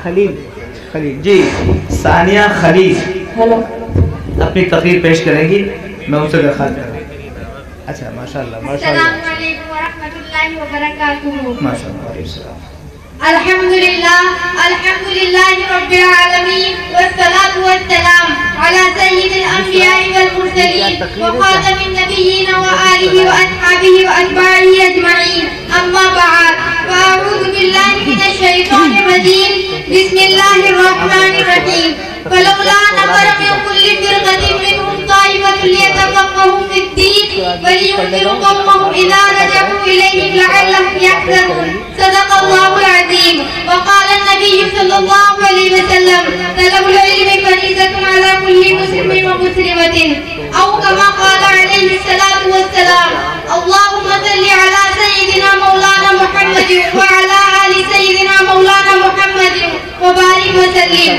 خلیل جی ثانیہ خلیل اپنی تقریر پیش کریں گی، میں ان سے درخواست کروں. اچھا ماشاءاللہ السلام علیکم ورحمۃ اللہ وبرکاتہ. ماشاءاللہ. الحمدللہ رب العالمین والصلاة والسلام علی سید الانبیاء والمرسلین وخاتم النبیین وآلہ واصحابہ واتباعہ اجمعین. اما بعد فاعوذ باللہ من الشیطان الرجیم. بسم اللہ الرحمن الرحیم. فلولا نفر من كل فرقة منهم طائفة ليتفقهوا في الدين ولينذروا قومهم إذا رجعوا إليهم لعلهم يحذرون. صدق الله العظيم. وقال النبي صلى الله عليه وسلم طلب العلم فريضة على كل مسلم ومسلمة أو كما قال عليه الصلاة والسلام. اللهم صل على سيدنا مولانا محمد وعلى آل سيدنا مولانا محمد وبارك وسلم.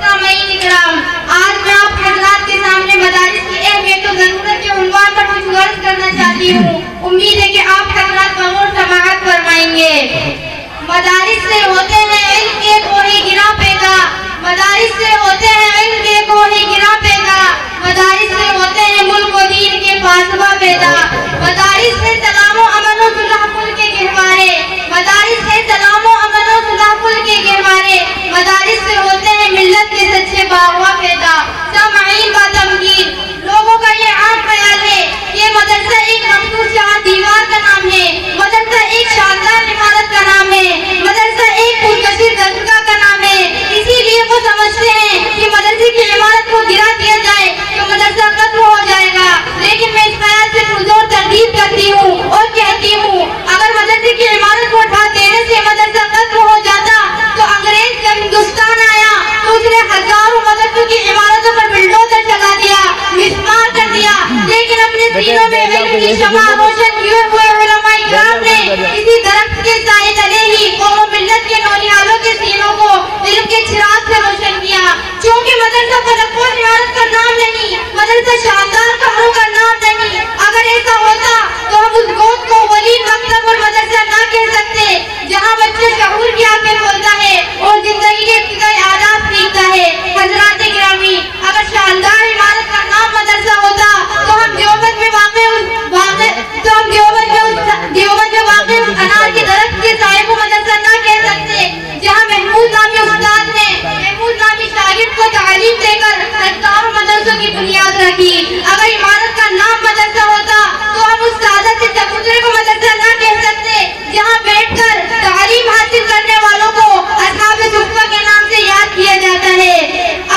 سامعین اکرام، آج میں آپ حضرات کے سامنے مدارس کی اہمیت و ضرورت کے عنوان پر کچھ عرض کرنا چاہتی ہوں. امید ہے کہ آپ حضرات بغور سماعت فرمائیں گے. مدارس سے ہوتے ہیں علم کے کوہ گرا پیدا، مدارس سے ہوتے ہیں علم کے کوہ گرا پیدا، مدارس سے ہوتے ہیں ملک و دین کے فاصلہ پیدا. مدارس سے سلام و امن و صلح ملک کے گہوارے، مدارس سے سلام و امن و صلح ملک کے گہوارے، مدارس سے ہوتے ہیں ملت کے سچے باغوا پیدا. سامعین با تمکین، لوگوں کا یہ عام خیال ہے کہ مدرسہ ایک مخصوص جہاں دیوار کا نام ہے، مدرسہ ایک شاندار عمارت کا نام ہے، مدرسہ ایک پرکشش درگاہ کا نام ہے. اسی لیے وہ سمجھتے ہیں کہ مدرسے کی عمارت کو گرا دیا جائے تو مدرسہ ختم ہو جائے گا. لیکن میں اس خیال سے پرزور تردید کرتی ہوں اور کہتی ہوں اگر مدرسے کی عمارت کو اٹھا دینے سے مدرسہ ختم ہو جاتا تو انگریز جب ہندوستان آیا تو اس نے ہزاروں مدرسوں کی عمارتوں پر بلڈوزر چلا دیا، مسمار کر دیا. لیکن اپنے سینوں میں علم کی شمع روشن کیے ہوئے علماء کرام نے اسی درخت کے سائے تلے ہی قوم و ملت کے نونہالوں کے سینوں کو علم کے چراغ سے روشن کیا. چونکہ مدرسہ فلکپور عمارت کا نام نہیں، مدرسہ شاندار کمروں کا نام نہیں. اگر ایسا ہوتا تو ہم اس گود کو ولی مکتب اور مدرسہ نہ کہہ سکتے جہاں بچہ شعور کی آنکھیں کھولتا ہے اور زندگی کے ابتدائی آداب سیکھتا ہے. حضرات گرامی، اگر شاندار عمارت کا نام مدرسہ ہوتا تو ہم دیوبند میں واقع اس انار کے درخت کے سائے کو مدرسہ نہ کہہ سکتے جہاں محمود نامی استاد نے محمود نامی شاگرد کو تعلیم دے کر ہزاروں مدرسوں کی بنیاد رکھی. اگر عمارت کا نام مدرسہ ہوتا تو ہم اس سعادت سے چبوترے کو مدرسہ نہ کہہ سکتے جہاں بیٹھ کر تعلیم حاصل کرنے والوں کو اصحاب صفہ کے نام سے یاد کیا جاتا ہے.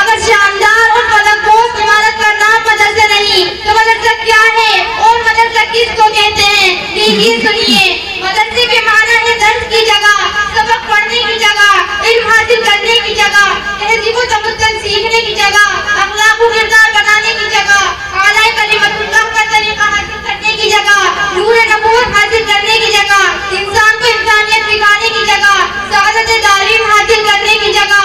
اگر شاندار اور فلکپور عمارت کا نام مدرسہ نہیں تو مدرسہ کیا ہے اور مدرسہ کس کو کہتے ہیں؟ دیکھیے سنیے. مدرسے کے معنی ہے درس کی جگہ، سبق پڑھنے کی جگہ، علم حاصل کرنے کی جگہ، تہذیب و تمدن سیکھنے کی جگہ، اخلاق و کردار بنانے کی جگہ، اعلیٰ کلمت اللہ کا طریقہ حاصل کرنے کی جگہ، نور نبوت حاصل کرنے کی جگہ، انسان کو انسانیت سکھانے کی جگہ، سعادت تعلیم حاصل کرنے کی جگہ،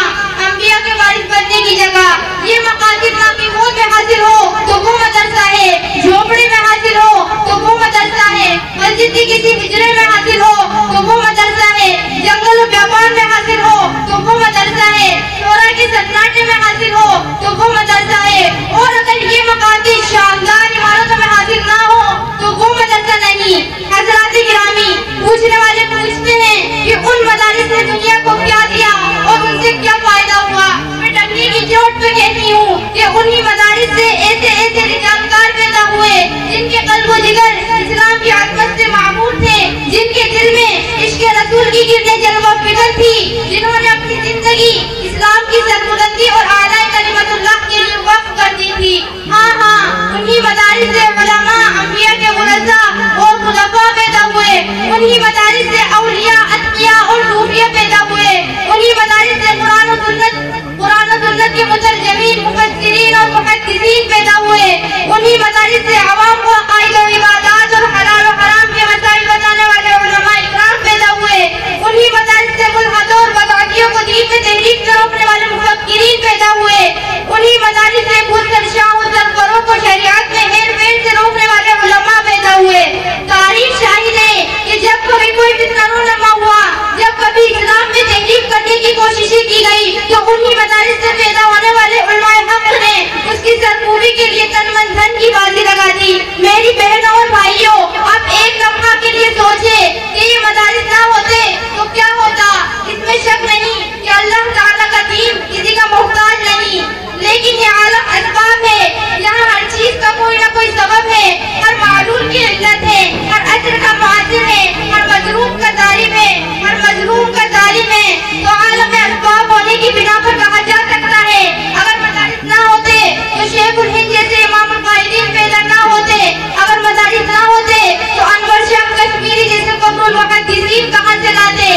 انبیاء کے وارث بننے کی جگہ. یہ مقاصد نامی موت میں حاصل ہو تو وہ مدرسہ ہے، جھوپڑی میں حاصل ہو تو وہ مدرسہ ہے، مسجد کی کسی حجرے میں حاصل ہو تو وہ مدرسہ ہے، جنگل و بیابان میں حاصل ہو تو وہ مدرسہ ہے، شورا کے سناٹے میں حاصل ہو تو وہ مدرسہ ہے. اور اگر یہ مقاصد شاندار عمارتوں میں حاصل نہ ہو تو وہ مدرسہ نہیں. حضرات گرامی، پوچھنے والے پوچھتے ہیں کہ ان مدارس نے دنیا کو کیا دیا اور ان سے کیا فائدہ ہوا. میں ڈنڈی کی چوٹ پہ کہتی ہوں کہ انہی مدارس سے ایسے رجالکار پیدا ہوئے جن کے قلب و جگر اسلام کی عظمت سے معمور تھے، جن کے دل میں عشق رسول کی گرنے جلوہ فکر تھی، جنہوں نے اپنی زندگی اسلام کی سربلندی اور اعلیٰ کلمت اللہ کے لیے وقف کر دی تھی. ہاں انہی مدارس سے علماء، انبیاء کے ورثاء اور خلفاء پیدا ہوئے. انہی مدارس سے اولیاء، اتقیاء اور صوفیاء پیدا ہوئے. انہی مدارس سے قرآن و سنت کے مترجمین، مفسرین اور محدثین پیدا ہوئے. انہی مدارس سے عوام کو عقائد و عبادات اور حلال و حرام کے مسائل بتانے والے علماء اکرام پیدا ہوئے. انہی سرکوبی کی گئی تو انہی مدارس سے پیدا ہونے والے علماء حق نے اس کی سرکوبی کے لیے تن من دھن کی بازی لگا دی۔ میری بہنوں اور بھائیوں، اب ایک لمحہ کے لیے سوچے کہ یہ مدارس نہ ہوتے تو کیا ہوتا۔ اس میں شک نہیں کہ اللہ تعالیٰ کا دین کسی کا محتاج نہیں، لیکن یہ عالم اسباب ہے، یہاں ہر چیز کا کوئی نہ کوئی سبب ہے، ہر معلول کی علت ہے، ہر اجر کا معاصر ہے، ہر مظلوم کا ظالم ہے، ہر مظلوم کا ظالم ہے۔ تو عالم اسباب ہونے کی بنا پر کہا جا سکتا ہے اگر مدارس نہ ہوتے تو شیخ الہند جیسے امام القائدین پیدا نہ ہوتے، اگر مدارس نہ ہوتے تو انور شاہ کشمیری جیسے قبر المحدثین کہاں سے لاتے،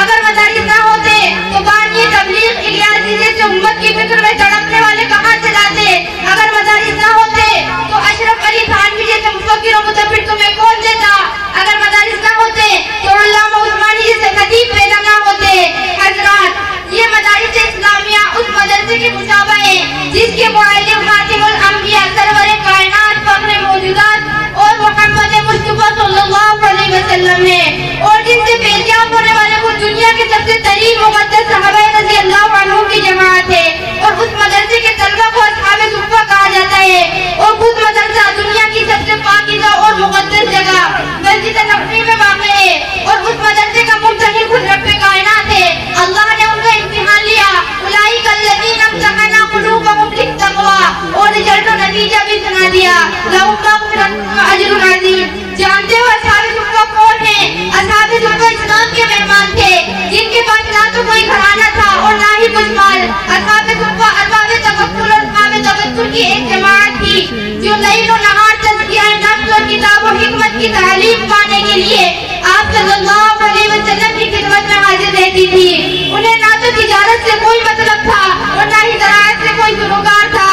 اگر مدارس نہ ہوتے تو بانی تبلیغ الیاسی جیسے امت کی فکر میں تڑپنے والے کہاں سے لاتے، اگر مدارس نہ ہوتے تو اشرف علی تھانوی جیسے مفکر و مدبر تمہیں کون دیتا، اگر مدارس نہ ہوتے تو علامہ عثمانی جیسے خطیب پیدا نہ ہوتے۔ حضرات، یہ مدارس اسلامیہ اس مدرسے کے مشابہ ہے جس کے معلم خاتم الانبیاء سرور کائنات فخر موجودات اور محمد مصطفیٰ صلی اللہ علیہ وسلم ہے، اور جن سے پیشیاب ہونے والے وہ دنیا کے سب سے ترین مقدس صحابہ رضی اللہ عنہ کی جماعت ہے، اور اس مدرسے کے طلبہ کو اصحاب صفہ کہا جاتا ہے، اور خود مدرسہ دنیا کی سب سے پاکیزہ اور مقدس جگہ مسجد نبوی میں واقع ہے، اور اس مدرسے کا ممتحن خود رب کائنات ہے۔ اللہ نے ان کا امتحان لیا، اولئک الذین امتحن قلوبهم للتقوی، اور رزلٹ و نتیجہ بھی سنا دیا، لہم مغفرۃ و اجر عظیم۔ جانتے ہو اصحاب صفہ کون ہیں؟ اصحاب صفہ اسلام کے مہمان تھے جن کے پاس نہ تو کوئی گھرانہ تھا اور نہ ہی کچھ مال۔ اصحاب صفہ ارباب توکل اور اصحاب توکل کی ایک جماعت تھی جو لیل و نہار تزکیہ نفس اور کتاب و حکمت کی تعلیم پانے کے لیے آپ صلی اللہ علیہ وسلم کی خدمت میں حاضر رہتی تھی۔ انہیں نہ تو تجارت سے کوئی مطلب تھا اور نہ ہی زراعت سے کوئی سروکار تھا،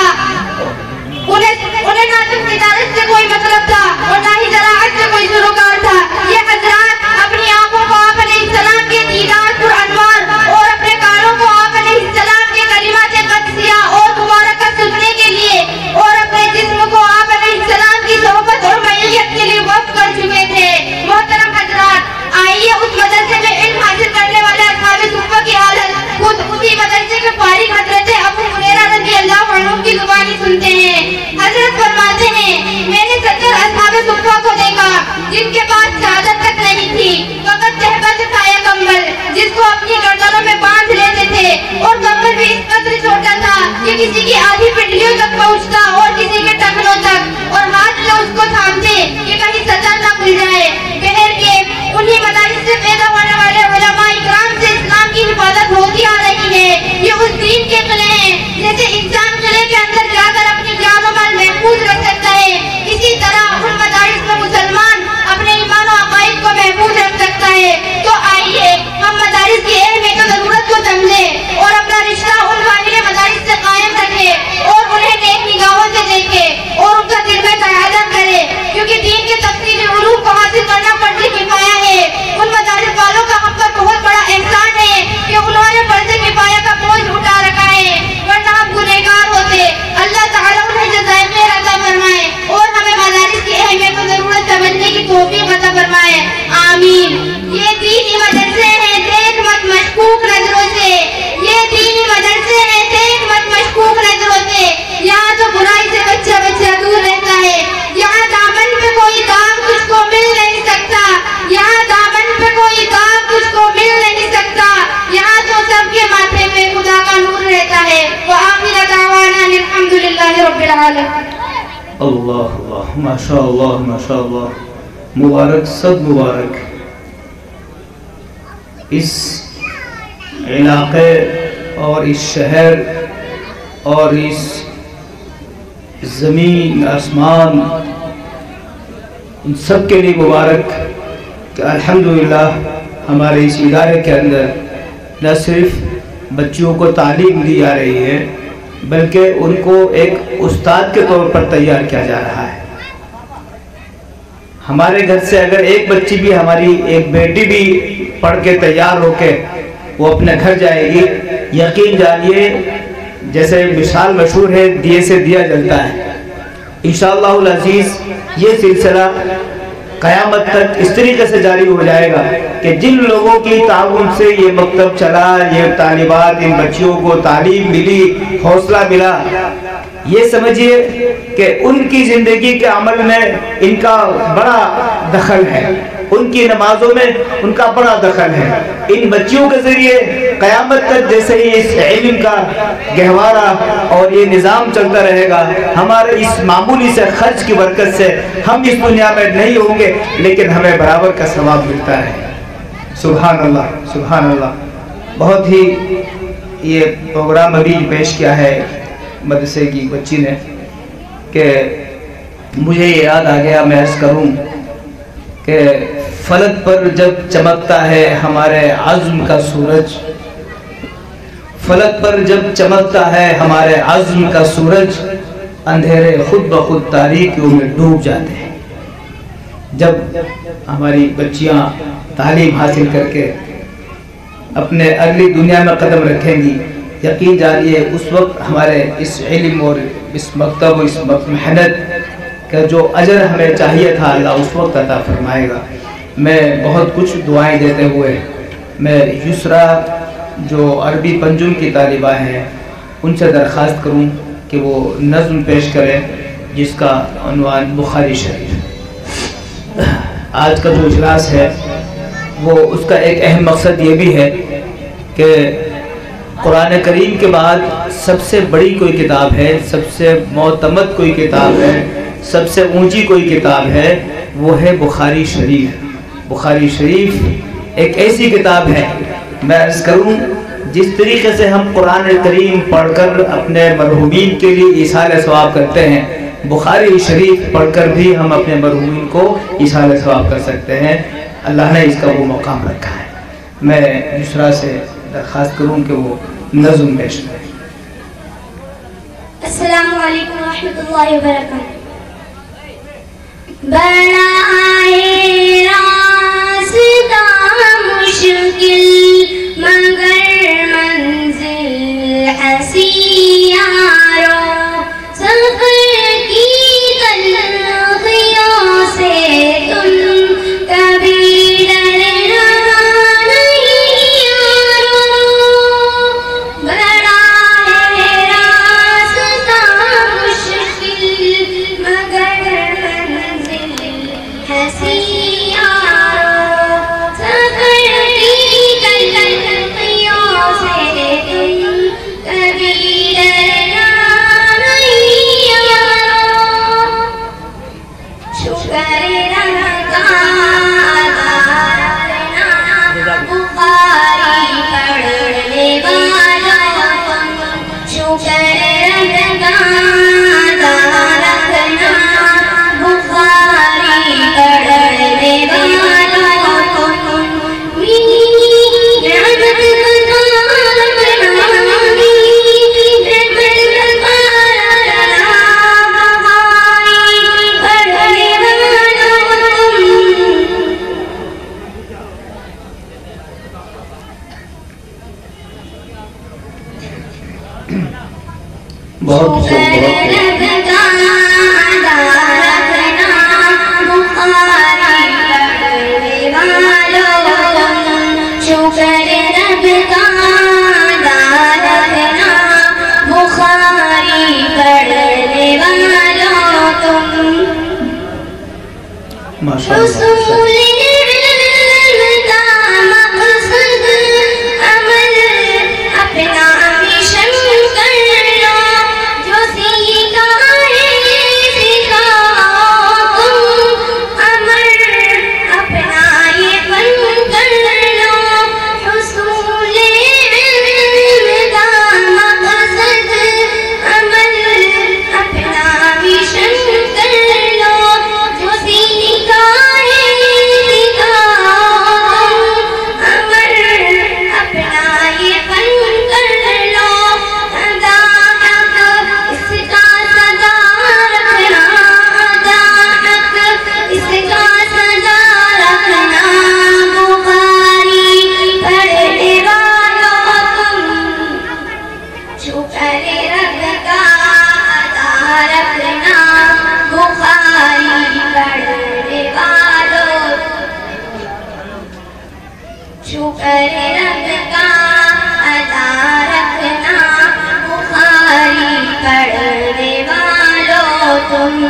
انہیں نہ تو تجارت سے کوئی مطلب تھا اور نہ ہی زراعت سے کوئی سروکار تھا۔ یہ حضرات اپنی آنکھوں کو آپ علیہ السلام کے دیدار پر انوار اور اپنے کانوں کو آپ علیہ السلام کے کلمات قدسیہ اور مبارکہ سننے کے لیے اور اپنے جسم کو آپ علیہ السلام کی صحبت اور معیت کے لیے وقف کر چکے تھے۔ محترم حضرات، آئیے اس مدرسے میں علم حاصل کرنے والے اصحاب صفہ کی حالت خود اسی مدرسے کے فارغ حضرت ابو ہریرہ رضی اللہ عنہ کی زبانی سنتے ہیں۔ حضرت فرماتے ہیں، میں نے 70 اصحاب صفہ کو دیکھا جن کے پاس چادر تک نہیں تھی، فقط تہبہ سے سایہ کمبل جس کو اپنی گردنوں میں باندھ لیتے تھے، اور کمبل بھی اس قدر چھوٹا تھا کہ کسی کی آدھی پنڈلیوں تک پہنچتا اور کسی کے ٹخنوں تک، اور ہاتھ میں اس کو تھامتے کہ کہیں سطر نہ کھل جائے۔ بہرکیف انہی مدارس سے پیدا ہونے والے علماء اکرام سے اسلام کی حفاظت ہوتی آ رہی ہے۔ یہ اس دین کے قلعے ہیں، جیسے انسان قلعے کے اندر جا کر اپنی جان و مال محفوظ رکھ سکتا ہے، اسی طرح ان مدارس میں مسلمان اپنے ایمان و عقائد کو محفوظ رکھ سکتا ہے۔ تو آئیے ہم مدارس کی اہمیت و ضرورت کو سمجھیں اور اپنا رشتہ ان واحد مدارس سے قائم رکھیں اور انہیں نیک نگاہوں سے دیکھیں اور ان کا دل میں قیادت کریں، کیونکہ دین کے تفصیلی علوم کو حاصل کرنا فرض کفایہ ہے۔ ان مدارس والوں کا ہم پر بہت بڑا احسان ہے کہ انہوں نے فرض کفایہ کا بوجھ اٹھا رکھا ہے، ورنہ ہم گنہگار ہوتے۔ اللہ تعالیٰ انہیں جزائے خیر عطا فرمائے اور ہمیں مدارس کی اہمیت و ضرورت سمجھنے کی توفیق عطا فرمائے، آمین۔ یہ دینی مدرسے ہیں، دیکھ مت مشکوک نظروں سے، یہ دینی مدرسے ہیں، دیکھ مت مشکوک نظروں سے۔ یہاں تو برائی سے بچہ بچہ دور رہتا ہے، یہاں دامن پہ کوئی داغ تجھ کو مل نہیں سکتا، یہاں دامن پہ کوئی داغ تجھ کو مل نہیں سکتا، یہاں تو سب کے ماتھے پہ خدا کا نور رہتا ہے۔ وآخر دعوانا الحمدللہ رب العالمین۔ اللہ اللہ، ماشاء اللہ ماشاء اللہ، مبارک سب مبارک۔ اس علاقے اور اس شہر اور اس زمین آسمان ان سب کے لیے مبارک کہ الحمدللہ ہمارے اس ادارے کے اندر نہ صرف بچوں کو تعلیم دی جا رہی ہے بلکہ ان کو ایک استاد کے طور پر تیار کیا جا رہا ہے۔ ہمارے گھر سے اگر ایک بچی بھی، ہماری ایک بیٹی بھی پڑھ کے تیار ہو کے وہ اپنے گھر جائے گی، یقین جانیے جیسے مثال مشہور ہے، دیے سے دیا جلتا ہے۔ انشاءاللہ العزیز یہ سلسلہ قیامت تک اس طریقے سے جاری ہو جائے گا کہ جن لوگوں کی تعاون سے یہ مکتب چلا، یہ طالبات، ان بچیوں کو تعلیم ملی، حوصلہ ملا، یہ سمجھیے کہ ان کی زندگی کے عمل میں ان کا بڑا دخل ہے، ان کی نمازوں میں ان کا بڑا دخل ہے۔ ان بچیوں کے ذریعے قیامت تک جیسے ہی اس علم کا گہوارہ اور یہ نظام چلتا رہے گا، ہمارے اس معمولی سے خرچ کی برکت سے ہم اس دنیا میں نہیں ہوں گے لیکن ہمیں برابر کا ثواب ملتا ہے۔ سبحان اللہ، سبحان اللہ۔ بہت ہی یہ پروگرام ابھی پیش کیا ہے مدرسے کی بچی نے کہ مجھے یہ یاد آ گیا، میں عرض کروں کہ فلک پر جب چمکتا ہے ہمارے عزم کا سورج، فلک پر جب چمکتا ہے ہمارے عزم کا سورج، اندھیرے خود بخود تاریکیوں میں ڈوب جاتے ہیں۔ جب ہماری بچیاں تعلیم حاصل کر کے اپنے اگلی دنیا میں قدم رکھیں گی، یقین جانیے اس وقت ہمارے اس علم اور اس مکتب و اس محنت کا جو اجر ہمیں چاہیے تھا اللہ اس وقت عطا فرمائے گا۔ میں بہت کچھ دعائیں دیتے ہوئے میں یسرا جو عربی پنجم کی طالبہ ہیں ان سے درخواست کروں کہ وہ نظم پیش کریں جس کا عنوان بخاری شریف۔ آج کا جو اجلاس ہے وہ اس کا ایک اہم مقصد یہ بھی ہے کہ قرآن کریم کے بعد سب سے بڑی کوئی کتاب ہے، سب سے معتمد کوئی کتاب ہے، سب سے اونچی کوئی کتاب ہے، وہ ہے بخاری شریف۔ بخاری شریف ایک ایسی کتاب ہے، میں عرض کروں جس طریقے سے ہم قرآن کریم پڑھ کر اپنے مرحومین کے لیے ایصال ثواب کرتے ہیں، بخاری شریف پڑھ کر بھی ہم اپنے مرحومین کو ایصال ثواب کر سکتے ہیں۔ اللہ نے اس کا وہ مقام رکھا ہے۔ میں یسرا سے درخواست کروں کہ وہ نظم پیش کریں۔ السلام علیکم ورحمۃ اللہ وبرکاتہ۔ بڑا ہے راستہ مشکل مگر منزل حسین یارو، سفر کی تلخیوں سے تم کبھی ڈرنا نہیں یارو۔ بڑا ہے راستہ مشکل مگر منزل حسین یارو، سفر کی تلخیوں سے تم کبھی ڈرنا نہیں یارو۔ شکر رب کا ادا کرنا بخاری پڑھنے والوں تم، شکر رب کا ادا کرنا بخاری پڑھنے والوں تم، رحمت بہت ماشاء اللہ۔ کا شکر رب کا ادا رکھنا بخاری پڑھنے والوں تم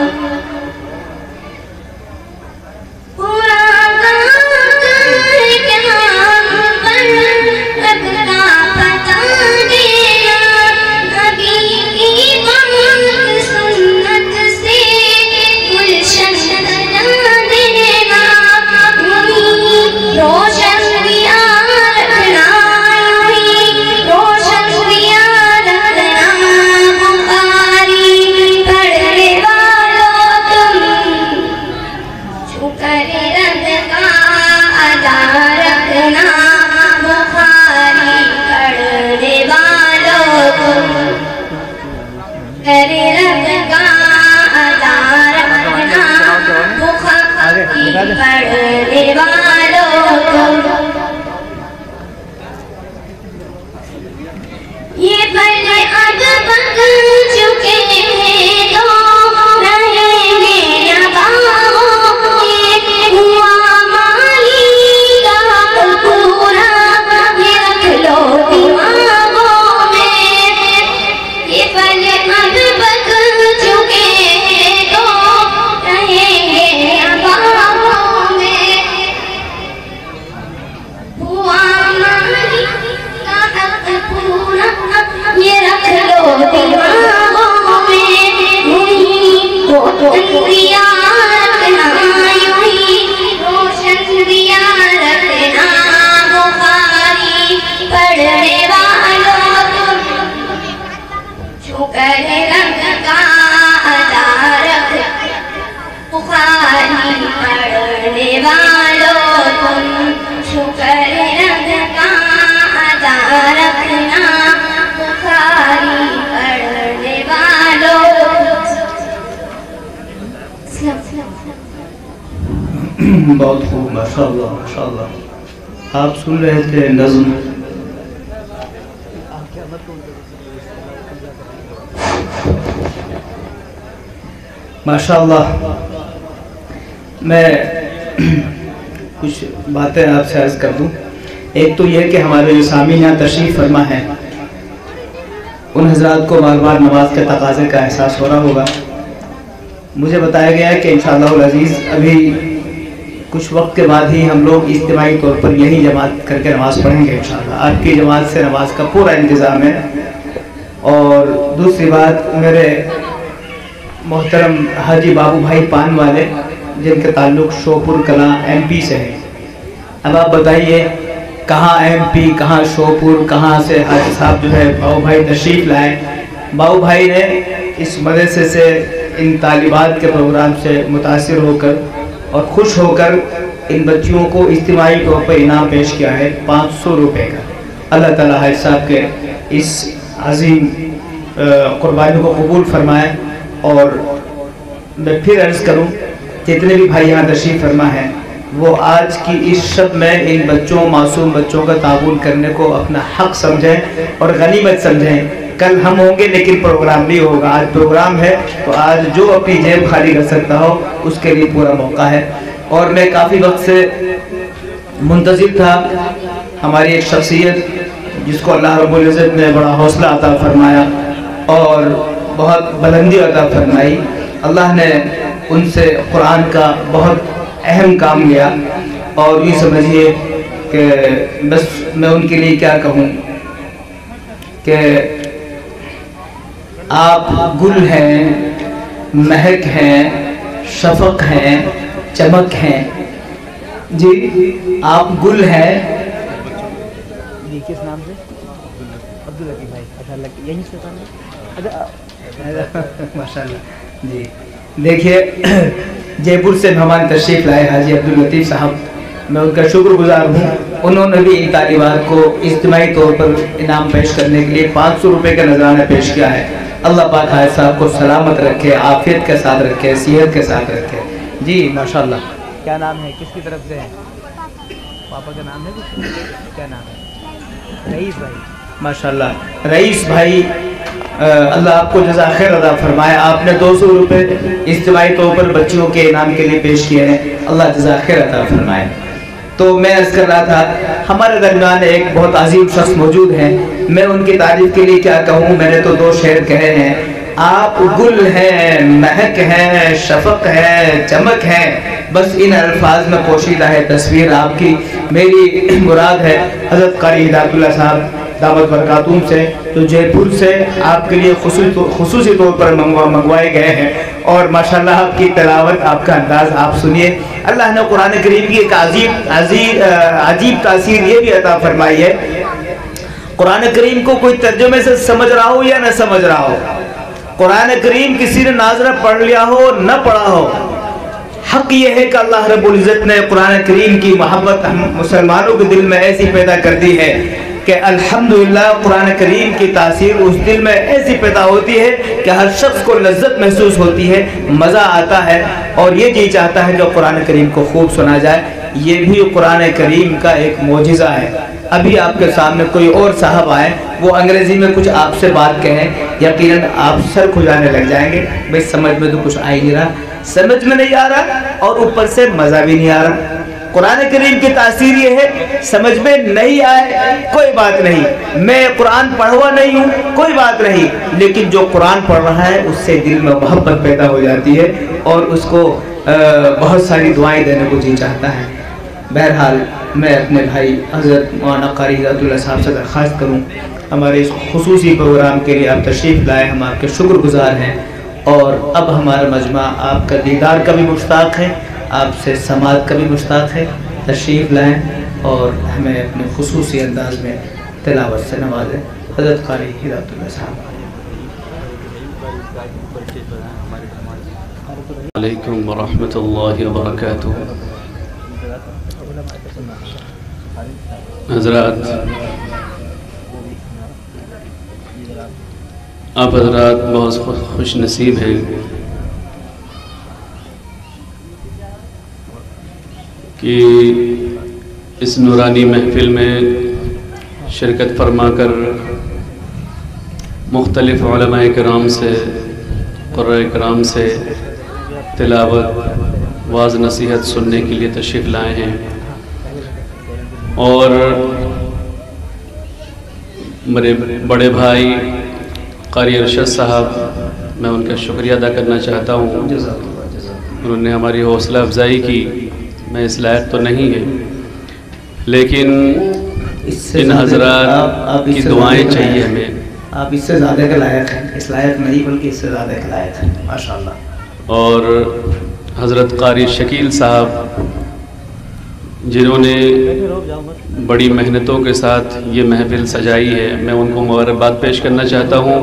بہت خوب، ماشاءاللہ ماشاءاللہ۔ آپ سن رہے تھے نظم، ماشاءاللہ۔ میں کچھ باتیں آپ سے عرض کر دوں۔ ایک تو یہ کہ ہمارے جو سامعین یہاں تشریف فرما ہے، ان حضرات کو بار بار نماز کے تقاضے کا احساس ہو رہا ہوگا۔ مجھے بتایا گیا ہے کہ انشاءاللہ العزیز ابھی کچھ وقت کے بعد ہی ہم لوگ اجتماعی طور پر یہی جماعت کر کے نماز پڑھیں گے انشاءاللہ۔ آپ کی جماعت سے نماز کا پورا انتظام ہے۔ اور دوسری بات، میرے محترم حاجی بابو بھائی پان والے، جن کے تعلق شوپور کلاں ایم پی سے ہے، اب آپ بتائیے کہاں ایم پی، کہاں شوپور، کہاں سے حاجی صاحب جو ہے بابو بھائی تشریف لائے۔ بابو بھائی نے اس مدرسے سے، ان طالبات کے پروگرام سے متاثر ہو کر اور خوش ہو کر ان بچیوں کو اجتماعی طور پر انعام پیش کیا ہے 500 روپے کا۔ اللہ تعالیٰ حاجی صاحب کے اس عظیم قربانی کو قبول فرمائے۔ اور میں پھر عرض کروں، جتنے بھی بھائی یہاں تشریف فرما ہیں، وہ آج کی اس شب میں ان بچوں، معصوم بچوں کا تعاون کرنے کو اپنا حق سمجھیں اور غنیمت سمجھیں۔ کل ہم ہوں گے لیکن پروگرام نہیں ہوگا، آج پروگرام ہے، تو آج جو اپنی جیب خالی کر سکتا ہو اس کے لیے پورا موقع ہے۔ اور میں کافی وقت سے منتظر تھا، ہماری ایک شخصیت جس کو اللہ رب العزت نے بڑا حوصلہ عطا فرمایا اور بہت بلندی عطا فرمائی، اللہ نے ان سے قرآن کا بہت اہم کام لیا۔ اور یہ سمجھیے کہ بس میں ان کے لیے کیا کہوں کہ آپ گل ہیں، مہک ہیں، شفق ہیں، چمک ہیں۔ جی آپ گل ہیں، کس نام سے؟ عبداللطیف بھائی، اچھا یہیں سے ماشاءاللہ۔ جی دیکھیے، جے پور سے مہمان تشریف لائے حاجی عبداللطیف صاحب، میں ان کا شکر گزار ہوں۔ انہوں نے بھی ان طالبات کو اجتماعی طور پر انعام پیش کرنے کے لیے 500 روپے کا نذرانہ پیش کیا ہے۔ اللہ پاک حاجی صاحب کو سلامت رکھے، عافیت کے ساتھ رکھے، صحت کے ساتھ رکھے۔ جی ماشاءاللہ۔ کیا نام ہے، کس کی طرف سے ہے؟ پاپا کا نام ہے، کیا نام ہے؟ رئیس بھائی، ماشاءاللہ۔ رئیس بھائی، اللہ آپ کو جزا خیر عطا فرمائے۔ آپ نے 200 روپے اجتماعی طور پر بچیوں کے انعام کے لیے پیش کیے ہیں، اللہ جزا خیر عطا فرمائے۔ تو میں عرض کر رہا تھا ہمارے درمیان ایک بہت عظیم شخص موجود ہیں، میں ان کی تعریف کے لیے کیا کہوں، میں نے تو 2 شعر کہے ہیں. آپ گل ہیں، مہک ہیں، شفق ہیں، چمک ہیں، بس ان الفاظ میں پوشیدہ ہے تصویر آپ کی. میری مراد ہے حضرت قاری ہدایت اللہ صاحب دعوت برکاتہم سے، جو جے پور سے آپ کے لیے خصوصی طور پر منگوائے گئے ہیں. اور ماشاءاللہ آپ کی تلاوت، آپ کا انداز آپ سنیے. اللہ نے قرآن کریم کی ایک عجیب تاثیر یہ بھی عطا فرمائی ہے. قرآن کریم کو کوئی ترجمے سے سمجھ رہا ہو یا نہ سمجھ رہا ہو، قرآن کریم کسی نے ناظرہ پڑھ لیا ہو نہ پڑھا ہو، حق یہ ہے کہ اللہ رب العزت نے قرآن کریم کی محبت ہم مسلمانوں کے دل میں ایسی پیدا کر دی ہے کہ الحمدللہ قرآن کریم کی تاثیر اس دل میں ایسی پیدا ہوتی ہے کہ ہر شخص کو لذت محسوس ہوتی ہے، مزہ آتا ہے، اور یہ جی چاہتا ہے کہ قرآن کریم کو خوب سنا جائے. یہ بھی قرآن کریم کا ایک معجزہ ہے. ابھی آپ کے سامنے کوئی اور صاحب آئے، وہ انگریزی میں کچھ آپ سے بات کہیں، یقیناً آپ سر کھجانے لگ جائیں گے. بھئی سمجھ میں تو کچھ آ ہی نہیں رہا، سمجھ میں نہیں آ رہا اور اوپر سے مزہ بھی نہیں آ رہا. قرآن کریم کی تاثیر یہ ہے، سمجھ میں نہیں آئے کوئی بات نہیں، میں قرآن پڑھوا نہیں ہوں کوئی بات نہیں، لیکن جو قرآن پڑھ رہا ہے اس سے دل میں محبت پیدا ہو جاتی ہے اور اس کو بہت ساری دعائیں دینے کو جی چاہتا ہے. بہرحال میں اپنے بھائی حضرت مولانا قاری ہدایت اللہ صاحب سے درخواست کروں، ہمارے اس خصوصی پروگرام کے لیے آپ تشریف لائے، ہم آپ کے شکر گزار ہیں. اور اب ہمارا مجمع آپ کا دیدار کا بھی مشتاق ہے، آپ سے سماعت کا بھی مشتاق ہے. تشریف لائیں اور ہمیں اپنے خصوصی انداز میں تلاوت سے نوازیں. حضرت قاری ہدایت اللہ صاحب. علیکم ورحمۃ اللہ وبرکاتہ. حضرات، آپ حضرات بہت خوش نصیب ہیں کہ اس نورانی محفل میں شرکت فرما کر مختلف علماء کرام سے، قرآن کرام سے تلاوت، واعظ نصیحت سننے کے لیے تشریف لائے ہیں. اور میرے بڑے بھائی قاری ارشد صاحب، میں ان کا شکریہ ادا کرنا چاہتا ہوں. انہوں نے ہماری حوصلہ افزائی کی. میں اس لائق تو نہیں ہے، لیکن ان حضرات کی دعائیں چاہیے ہمیں. آپ اس سے زیادہ کے لائق ہیں، اس لائق نہیں بلکہ اس سے زیادہ کے لائق ہیں ماشاءاللہ. اور حضرت قاری شکیل صاحب جنہوں نے بڑی محنتوں کے ساتھ یہ محفل سجائی ہے، میں ان کو مبارکباد پیش کرنا چاہتا ہوں.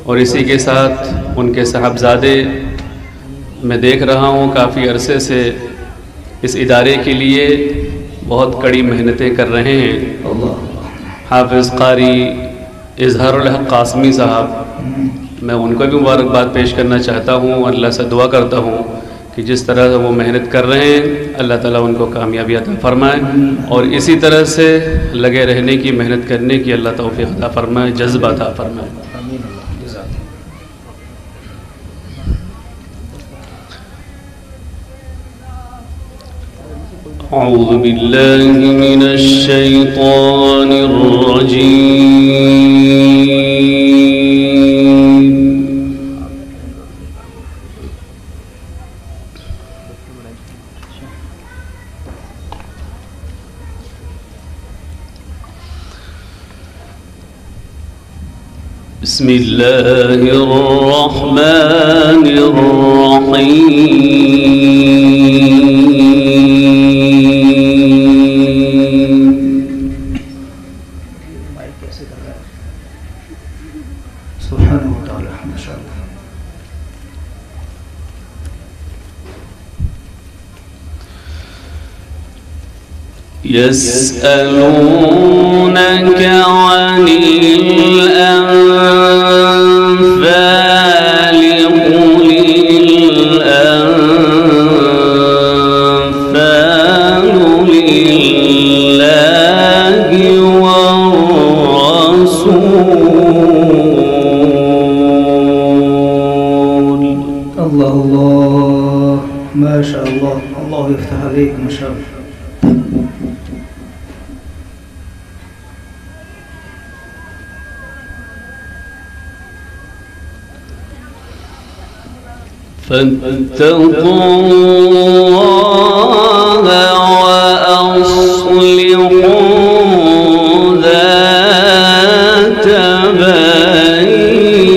اور اسی کے ساتھ ان کے صاحبزادے میں دیکھ رہا ہوں کافی عرصے سے اس ادارے کے لیے بہت کڑی محنتیں کر رہے ہیں. حافظ قاری اظہار الحق قاسمی صاحب، میں ان کو بھی مبارکباد پیش کرنا چاہتا ہوں. اللہ سے دعا کرتا ہوں کہ جس طرح وہ محنت کر رہے ہیں اللہ تعالیٰ ان کو کامیابی عطا فرمائے، اور اسی طرح سے لگے رہنے کی، محنت کرنے کی اللہ توفیق عطا فرمائے، جذبہ عطا فرمائے. اعوذ باللہ من الشیطان الرجیم. بسم اللہ الرحمن الرحیم. سبحانہ وتعالی ماشاءاللہ. يسألونك عن الأنفال قل الأنفال لله والرسول. الله الله ما شاء الله، الله يفتح عليك ما شاء الله. فاتقوا الله وأصلحوا ذات بينكم.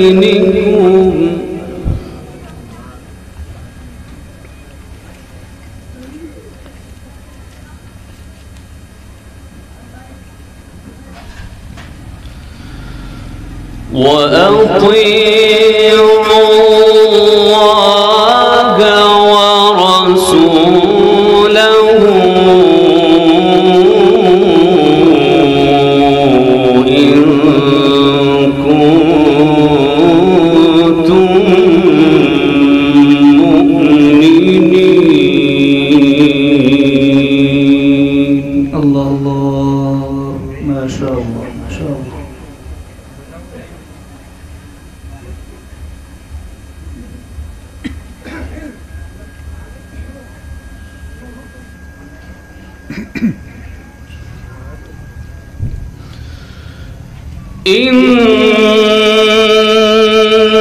وأطيعوا الله ورسوله إن كنتم مؤمنين. الله الله ما شاء الله ما شاء الله.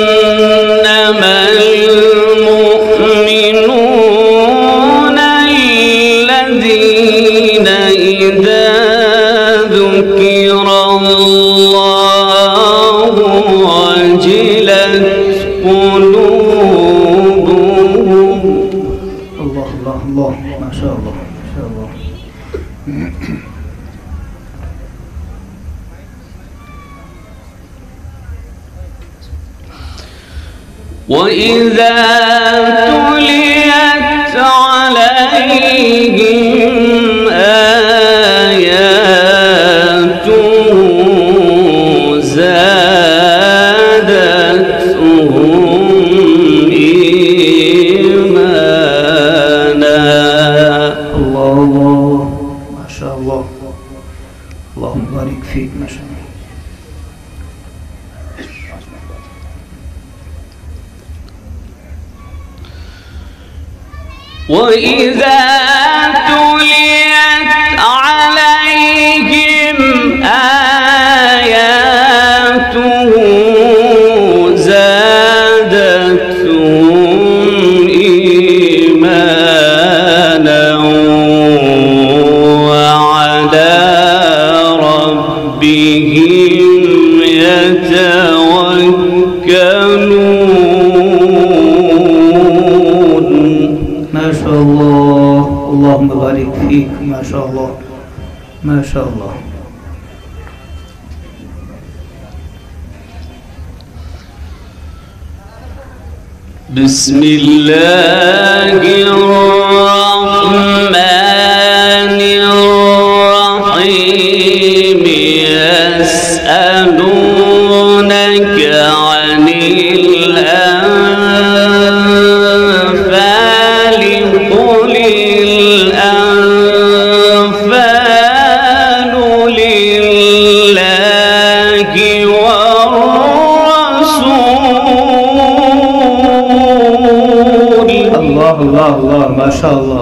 إنما المؤمنون الذين إذا ذكر الله وجلت قلوبهم. الله الله الله ما شاء الله ما شاء الله. وإذا تليت عليهم آياته زادتهم إيمانا. الله الله ما شاء الله. اللهم بارك فيك ما شاء الله. وإذا تليت عليهم آياته زادتهم إيمانا وعلى ربهم يتوكلون. ما شاء الله. اللهم بارك فيك ما شاء الله ما شاء الله. بسم الله الرحمن الرحيم. يسألونك عن الأنفال قل الأنفال لله والرسول. الله الله الله ما شاء الله.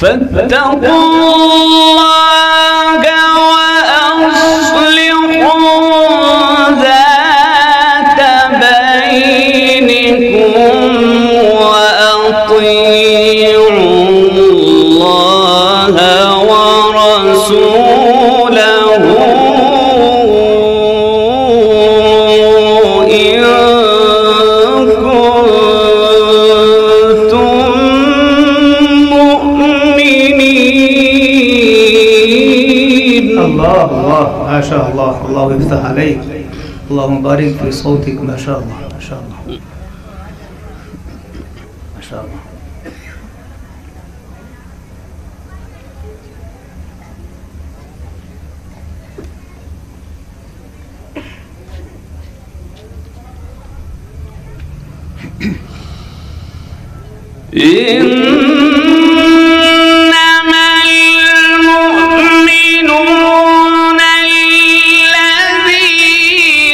فاتقوا الله وأصلحوا ذات بينكم وأطيعوا الله ورسوله إن كنتم مؤمنين. الله الله ما شاء الله. الله يفتح عليك. اللهم بارك في صوتك ما شاء الله ما شاء الله ما شاء الله. إنما المؤمنون الذين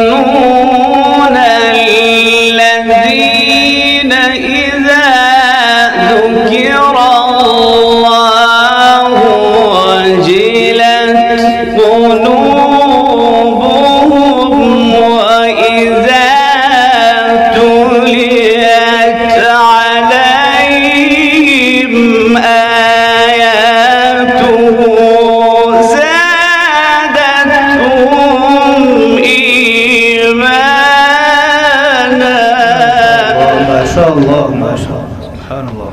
المؤمنون الذين إذا ذكر الله وجلت قلوبهم وإذا تليت عليهم آياته زادتهم إيمانا. ما شاء الله ما شاء الله، سبحان الله،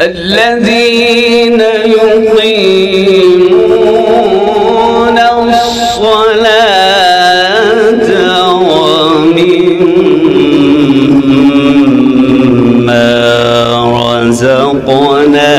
الذين يقيمون الصلاة ومما رزقناهم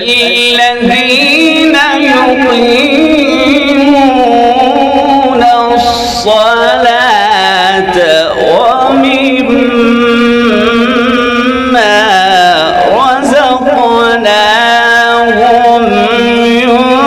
الذين يقيمون الصلاة ومما رزقناهم ينفقون.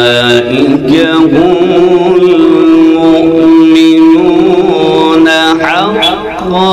أولئك هم المؤمنون حقا.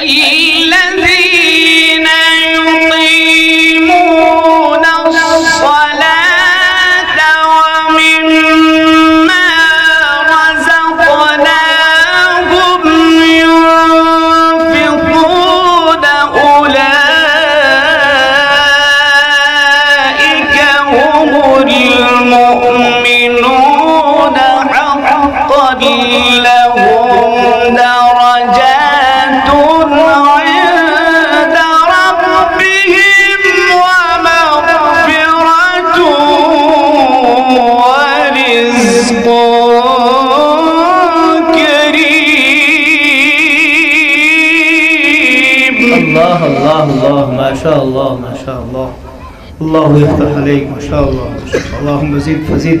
الذين يقيمون الصلاة ومما لهم درجات عند ربهم ومغفرة ورزق كريم. الله الله الله، ما شاء الله ما شاء الله. الله يفتح عليك، ما شاء الله ما شاء الله. اللهم زد فزد.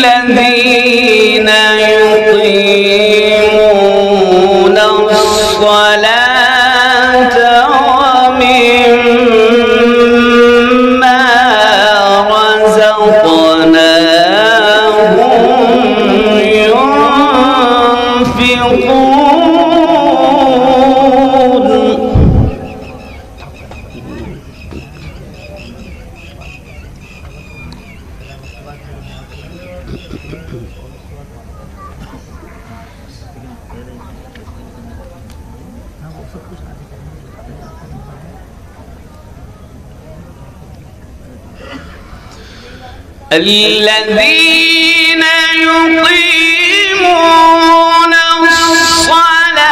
الذين يقيمون الصلاة ومما رزقناهم ينفقون. الذين يقيمون الصلاة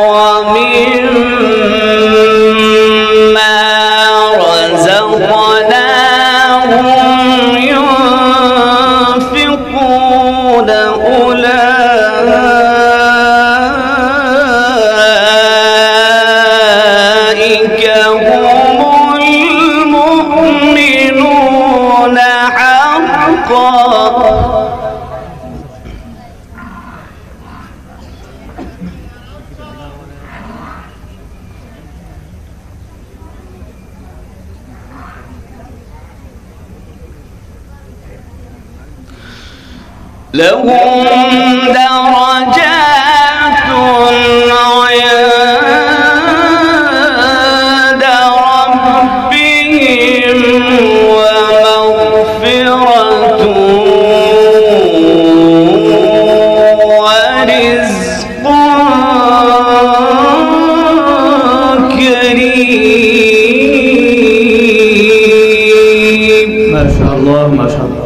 ومما رزقناهم ينفقون أولئك هم المؤمنون حقا. لهم درجات عند ربهم ومغفرة ورزق كريم. ما شاء الله ما شاء الله.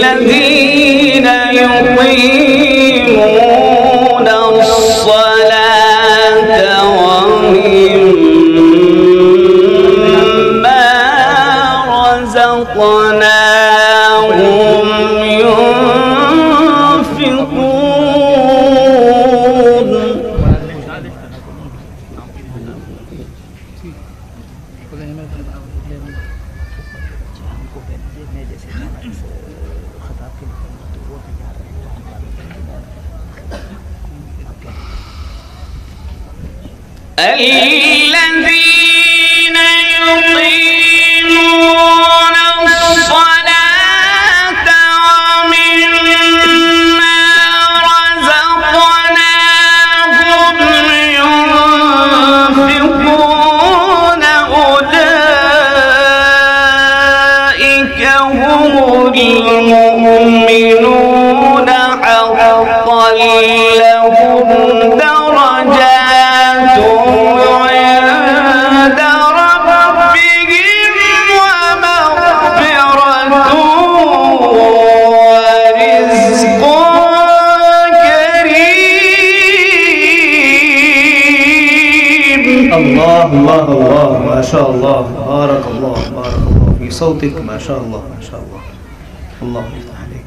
الذين يقيمون الصلاة ومما رزقناهم ينفقون. الذين يقيمون الصلاة ومما رزقناهم ينفقون أولئك هم المؤمنون حقا. لهم درجات عند ربهم ومغفرة ورزق كريم. الله الله الله، ما شاء الله. بارك الله بارك الله في صوتك، ما شاء الله ما شاء الله. الله يفتح عليك.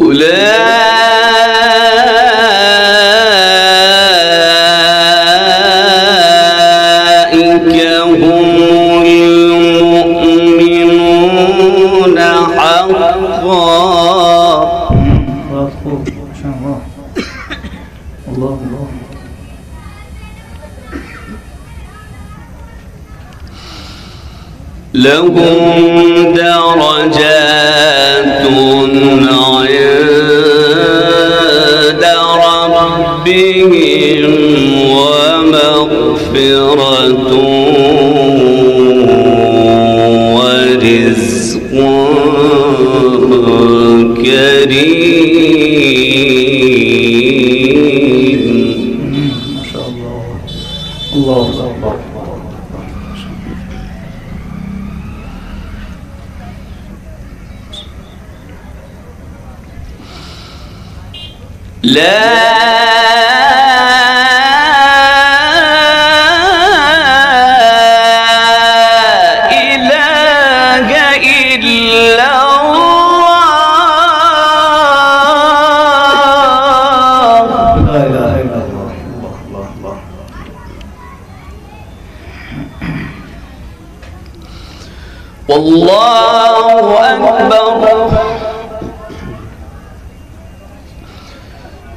أولئك هم المؤمنون حقا. لهم درجات عند ربهم ومغفرة ورزق كريم. ما شاء الله. الله أكبر. لا إله إلا الله. لا إله إلا الله. الله الله الله. والله أكبر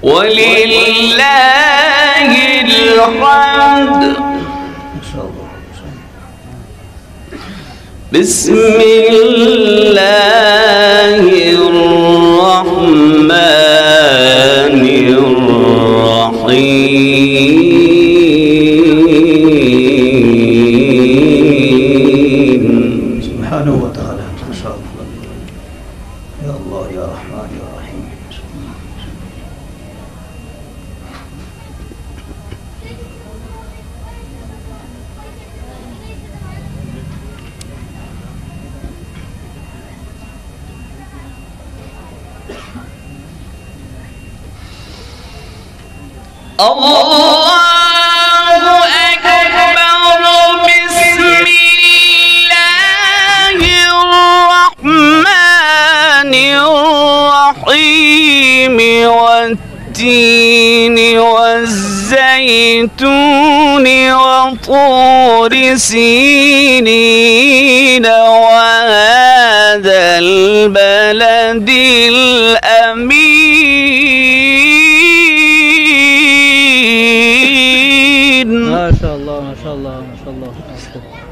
ولله الحمد. بسم الله الرحمن الرحيم. سبحانه وتعالى. ما شاء الله. يا الله يا رحمن يا رحيم. الله أكبر. بسم الله الرحمن الرحيم. والتين والزيتون وطور سينين وهذا البلد الأمين. ما شاء الله ما شاء الله ما شاء الله.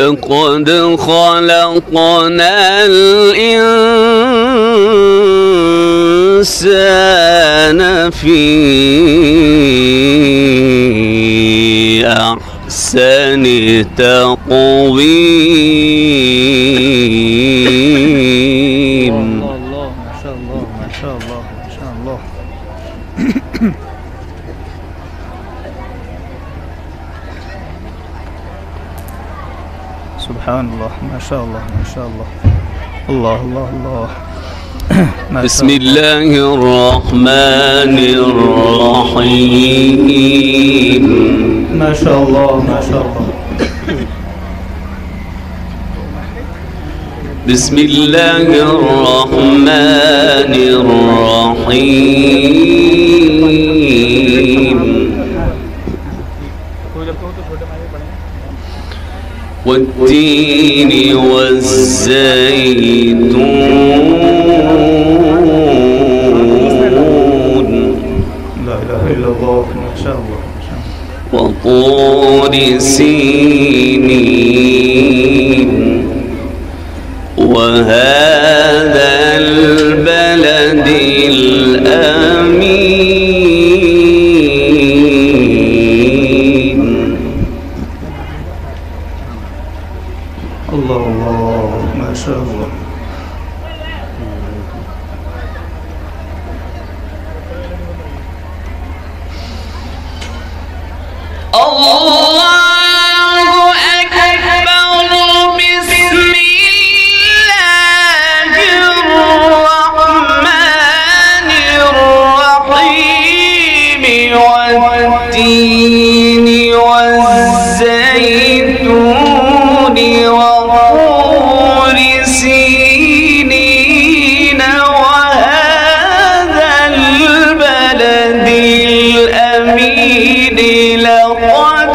لقد خلقنا الإنسان في أحسن تقويم. الله ما شاء الله ما شاء الله ما شاء الله. سبحان الله ما شاء الله ما شاء الله. الله الله الله. بسم الله الرحمن الرحيم. ما شاء الله ما شاء الله. بسم الله الرحمن الرحيم. والتين والزيتون. لا إله إلا الله. ما شاء الله. وطور سينين وهذا البلد الأمين. الله الله ما شاء الله. الله أكبر. بسم الله الرحمن الرحيم. والتين والزيتون وطور سينين وهذا البلد الأمين. لقد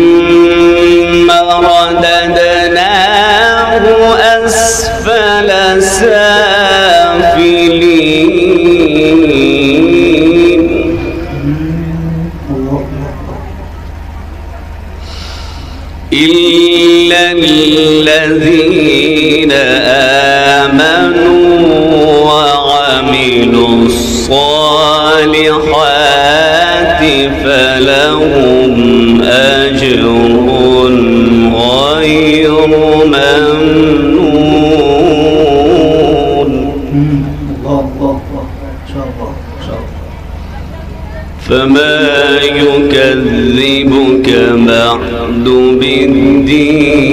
ثم رددناه أسفل سافلين إلا الذين آمنوا وعملوا الصالحات فلهم أجر غير ممنون فما يكذبك بعد بالدين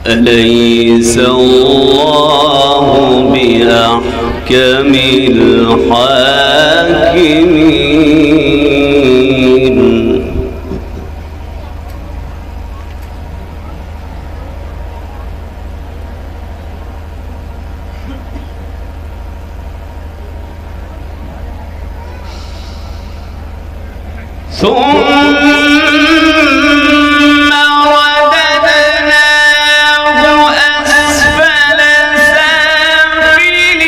أليس الله بأحكم الحاكمين ثم رددناه أسفل سافلين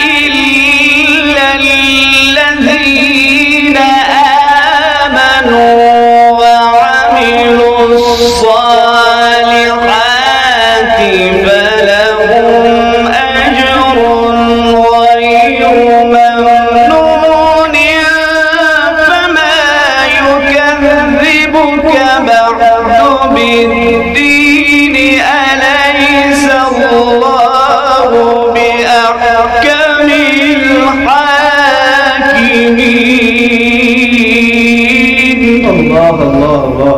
إلا الذين آمنوا وعملوا الصالحات فلهم أجر غير ممنون يكذبك بعد بالدين أليس الله بأحكم الحاكمين الله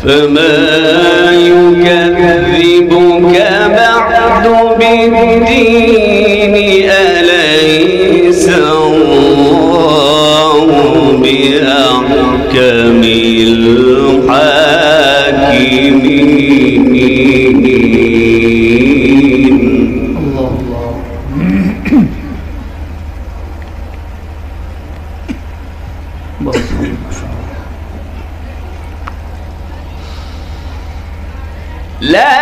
فما يكذبك بعد بالدين أليس الله بأحكم الحاكمين لا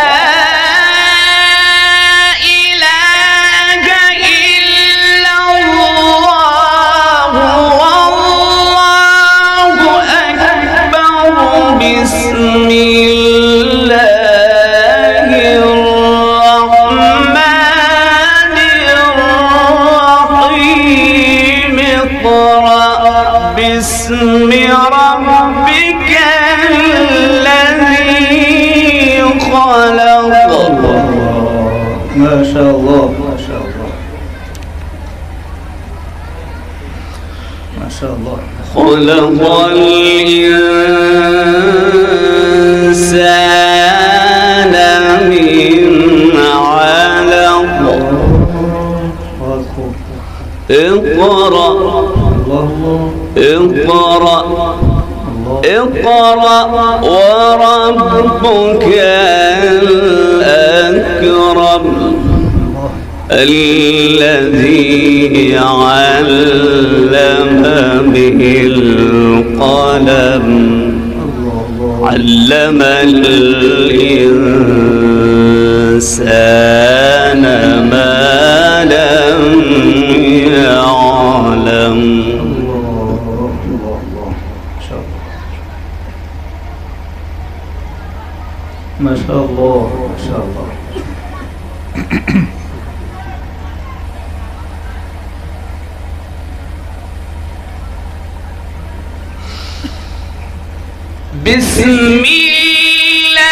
إله إلا الله والله أكبر بسم الله الرحمن الرحيم اقرأ باسم ربك الذي خلق ما شاء الله ما شاء الله ما شاء الله خلق الإنسان من علق اقرأ اقرأ اقرأ وربك الأكرم الذي علم بالقلم علم الإنسان ما لم يعلم ما شاء الله ما شاء الله بسم الله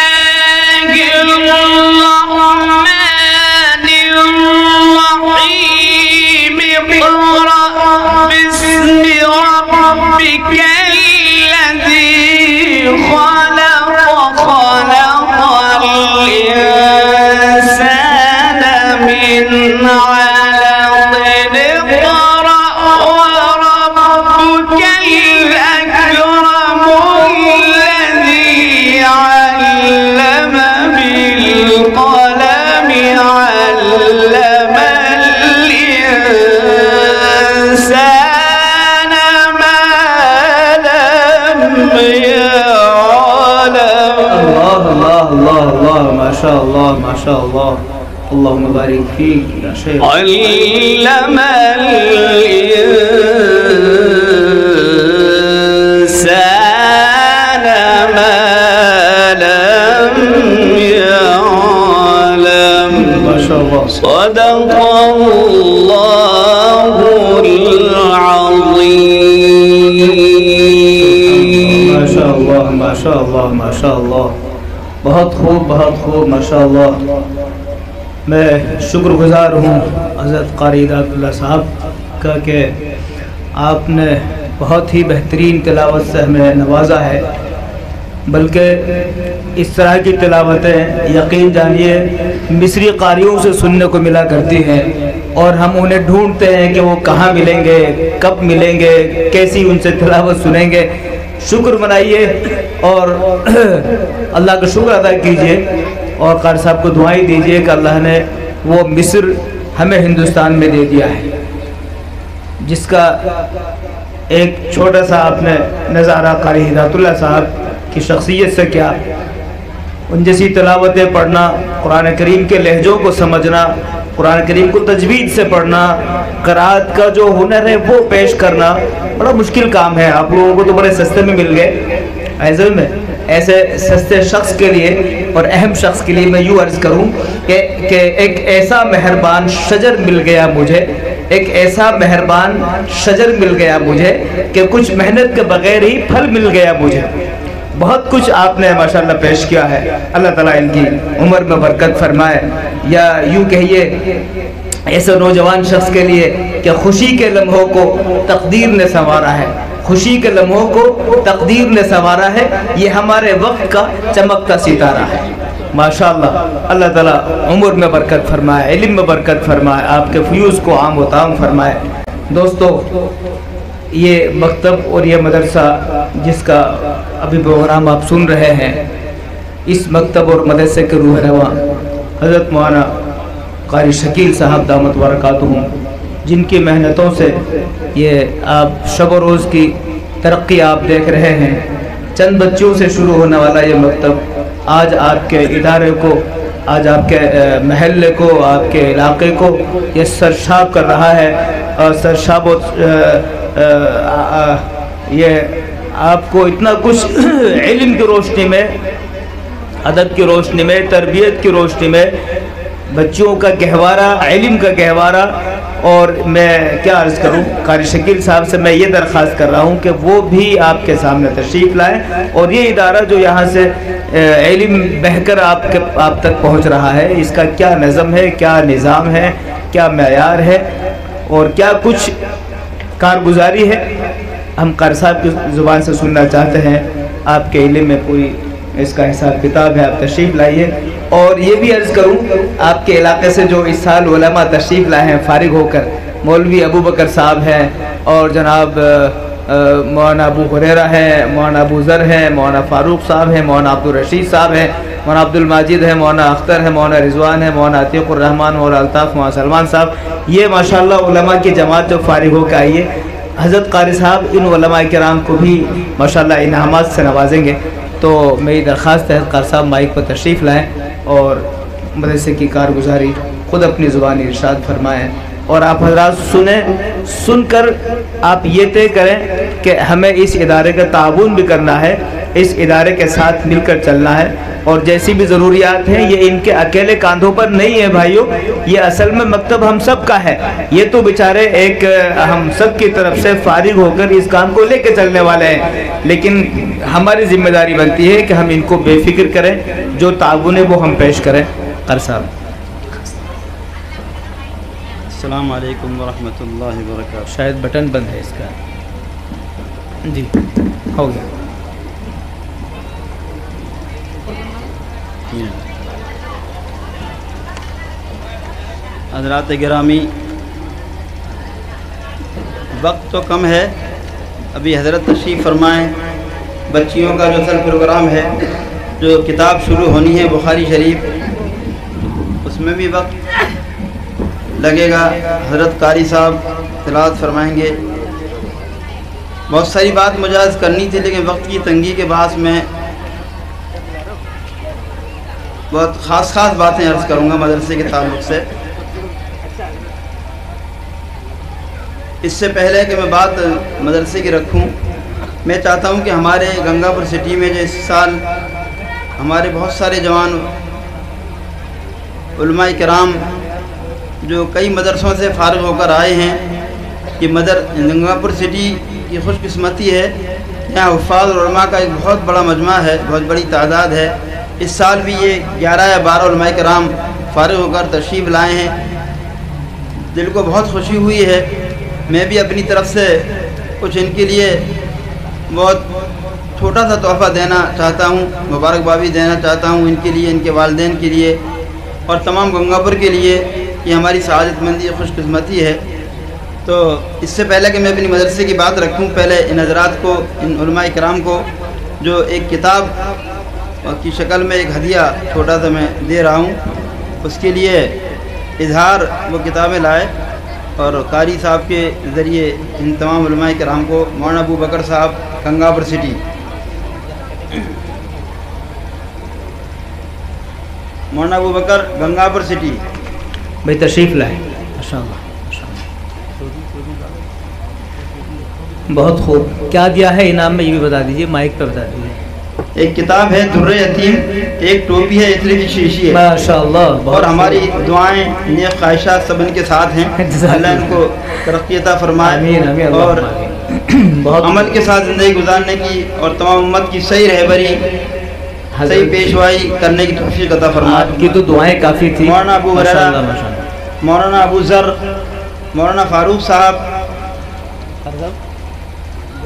الرحمن الرحيم ربك الذي خلق الإنسان من علق اقرأ وربك الأكرم الذي علم بالقلم علم الإنسان ما لم يعلم. الله الله الله ما شاء الله ما شاء الله. اللهم بارك فيك يا شيخ. علم الإنسان ما لم يعلم. ما شاء الله. صدق الله العظيم. ما شاء الله ما شاء الله ما شاء الله. بہت خوب ما شاء اللہ. میں شکر گزار ہوں حضرت قاری ہدایت صاحب کا کہ آپ نے بہت ہی بہترین تلاوت سے ہمیں نوازا ہے. بلکہ اس طرح کی تلاوتیں یقین جانیے مصری قاریوں سے سننے کو ملا کرتی ہیں، اور ہم انہیں ڈھونڈتے ہیں کہ وہ کہاں ملیں گے، کب ملیں گے، کیسی ان سے تلاوت سنیں گے. شکر منائیے اور اللہ کا شکر ادا کیجئے، اور قاری صاحب کو دعائیں دیجئے کہ اللہ نے وہ مصر ہمیں ہندوستان میں دے دیا ہے، جس کا ایک چھوٹا سا آپ نے نظارہ قاری ہدایت اللہ صاحب کی شخصیت سے کیا. ان جیسی تلاوتیں پڑھنا، قرآن کریم کے لہجوں کو سمجھنا، قرآن کریم کو تجوید سے پڑھنا، قرآت کا جو ہنر ہے وہ پیش کرنا بڑا مشکل کام ہے. آپ لوگوں کو تو بڑے سستے میں مل گئے. ایسے میں ایسے سستے شخص کے لیے اور اہم شخص کے لیے میں یوں عرض کروں کہ ایک ایسا مہربان شجر مل گیا مجھے، ایک ایسا مہربان شجر مل گیا مجھے کہ کچھ محنت کے بغیر ہی پھل مل گیا مجھے. بہت کچھ آپ نے ماشاءاللہ پیش کیا ہے. اللہ تعالیٰ ان کی عمر میں برکت فرمائے. یا یوں کہیے ایسے نوجوان شخص کے لیے کہ خوشی کے لمحوں کو تقدیر نے سنوارا ہے، خوشی کے لمحوں کو تقدیر نے سنوارا ہے، یہ ہمارے وقت کا چمکتا ستارہ ہے. ماشاءاللہ اللہ تعالیٰ عمر میں برکت فرمائے، علم میں برکت فرمائے، آپ کے فیوز کو عام و تام فرمائے. دوستو، یہ مکتب اور یہ مدرسہ جس کا ابھی پروگرام آپ سن رہے ہیں، اس مکتب اور مدرسے کے روح رواں حضرت مولانا قاری شکیل صاحب دامت برکاتہم، جن کی محنتوں سے یہ آپ شب و روز کی ترقی آپ دیکھ رہے ہیں. چند بچوں سے شروع ہونے والا یہ مکتب آج آپ کے ادارے کو، آج آپ کے محلے کو، آپ کے علاقے کو یہ سرشاب کر رہا ہے. اور سرشاب یہ آپ کو اتنا کچھ علم کی روشنی میں، ادب کی روشنی میں، تربیت کی روشنی میں، بچوں کا گہوارہ، علم کا گہوارہ. اور میں کیا عرض کروں، قاری شکیل صاحب سے میں یہ درخواست کر رہا ہوں کہ وہ بھی آپ کے سامنے تشریف لائیں، اور یہ ادارہ جو یہاں سے علم بہہ کر آپ تک پہنچ رہا ہے، اس کا کیا نظم ہے، کیا نظام ہے، کیا معیار ہے، اور کیا کچھ کارگزاری ہے، ہم قاری صاحب کی زبان سے سننا چاہتے ہیں. آپ کے علم میں پوری اس کا حساب کتاب ہے. آپ تشریف لائیے. اور یہ بھی عرض کروں، آپ کے علاقے سے جو اس سال علماء تشریف لائے ہیں فارغ ہو کر، مولوی ابو بکر صاحب ہیں، اور جناب مولانا ابو ہریرہ ہیں، مولانا ابو ذر ہیں، مولانا فاروق صاحب ہیں، مولانا عبدالرشید صاحب ہیں، مولانا عبدالماجد ہیں، مولانا اختر ہیں، مولانا رضوان ہیں، مولانا عتیق الرحمن، مولانا الطاف، مولانا سلمان صاحب. یہ ماشاءاللہ علماء کی جماعت جو فارغ ہو کے آئی ہے. حضرت قاری صاحب ان علماء کرام کو بھی ماشاءاللہ انعامات سے نوازیں گے. تو میری درخواست ہے قاری صاحب مائک پر تشریف لائیں اور مدرسے کی کارگزاری خود اپنی زبانی ارشاد فرمائیں. اور آپ حضرات سن کر آپ یہ طے کریں کہ ہمیں اس ادارے کا تعاون بھی کرنا ہے، اس ادارے کے ساتھ مل کر چلنا ہے. اور جیسی بھی ضروریات ہیں یہ ان کے اکیلے کاندھوں پر نہیں ہے بھائیوں، یہ اصل میں مکتب ہم سب کا ہے. یہ تو بیچارے ایک ہم سب کی طرف سے فارغ ہو کر اس کام کو لے کے چلنے والے ہیں، لیکن ہماری ذمہ داری بنتی ہے کہ ہم ان کو بے فکر کریں، جو تعاون ہے وہ ہم پیش کریں. قاری صاحب. السلام علیکم ورحمۃ اللہ وبرکاتہ. شاید بٹن بند ہے اس کا. جی ہو گیا. حضرات گرامی، وقت تو کم ہے، ابھی حضرت تشریف فرمائیں. بچیوں کا جو سر پروگرام ہے، جو کتاب شروع ہونی ہے بخاری شریف، اس میں بھی وقت لگے گا. حضرت قاری صاحب تلاوت فرمائیں گے. بہت ساری بات مجاز کرنی تھی، لیکن وقت کی تنگی کے باعث میں بہت خاص باتیں عرض کروں گا مدرسے کے تعلق سے. اس سے پہلے کہ میں بات مدرسے کی رکھوں، میں چاہتا ہوں کہ ہمارے گنگا پور سٹی میں جو اس سال ہمارے بہت سارے جوان علماء کرام جو کئی مدرسوں سے فارغ ہو کر آئے ہیں، کہ گنگا پور سٹی کی خوش قسمتی ہے، یہاں حفاظ اور علماء کا ایک بہت بڑا مجمع ہے، بہت بڑی تعداد ہے. اس سال بھی یہ 11 یا 12 علماء کرام فارغ ہو کر تشریف لائے ہیں. دل کو بہت خوشی ہوئی ہے. میں بھی اپنی طرف سے کچھ ان کے لیے بہت چھوٹا سا تحفہ دینا چاہتا ہوں، مبارکبادی دینا چاہتا ہوں ان کے لیے، ان کے والدین کے لیے اور تمام گنگاپور کے لیے. یہ ہماری سعادت مندی خوش قسمتی ہے. تو اس سے پہلے کہ میں اپنی مدرسے کی بات رکھوں، پہلے ان حضرات کو، ان علماء کرام کو جو ایک کتاب کی شکل میں ایک ہدیہ چھوٹا سا میں دے رہا ہوں، اس کے لیے اظہار وہ کتابیں لائے اور قاری صاحب کے ذریعے ان تمام علماء کرام کو، مولانا ابو بکر صاحب گنگا پور سٹی، مولانا ابو بکر گنگا پور سٹی بھائی تشریف لائیں. ماشاء اللہ بہت خوب. کیا دیا ہے انعام میں یہ بھی بتا دیجیے، مائک پہ بتا دیجیے. ایک کتاب ہے در یتیم، ایک ٹوپی ہے، عطر کی شیشی ہے. ماشاء اللہ. اور ہماری دعائیں، نیک خواہشات سب ان کے ساتھ ہیں. اللہ ان کو ترقی عطا فرمائے. آمین آمین. اور بہت عمل کے ساتھ زندگی گزارنے کی اور تمام امت کی صحیح رہبری، صحیح پیشوائی کرنے کی توفیق عطا فرمائے. آپ کی تو دعائیں کافی تھی. مولانا ابو ماشاء ہریرہ، اللہ. مولانا ابو ذر، مولانا فاروق صاحب،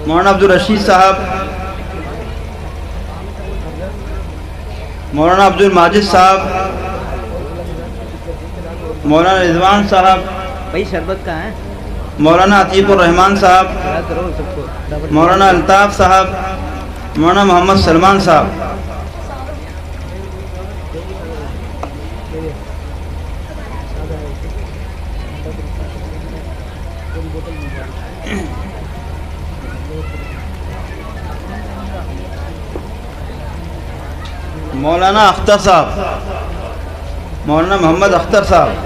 مولانا عبدالرشید صاحب، مولانا عبد الماجد صاحب، مولانا رضوان صاحب، بھائی شربت کہاں ہے؟ مولانا عتیق الرحمان صاحب، مولانا الطاف صاحب، مولانا محمد سلمان صاحب. مولانا اختر صاحب، مولانا محمد اختر صاحب،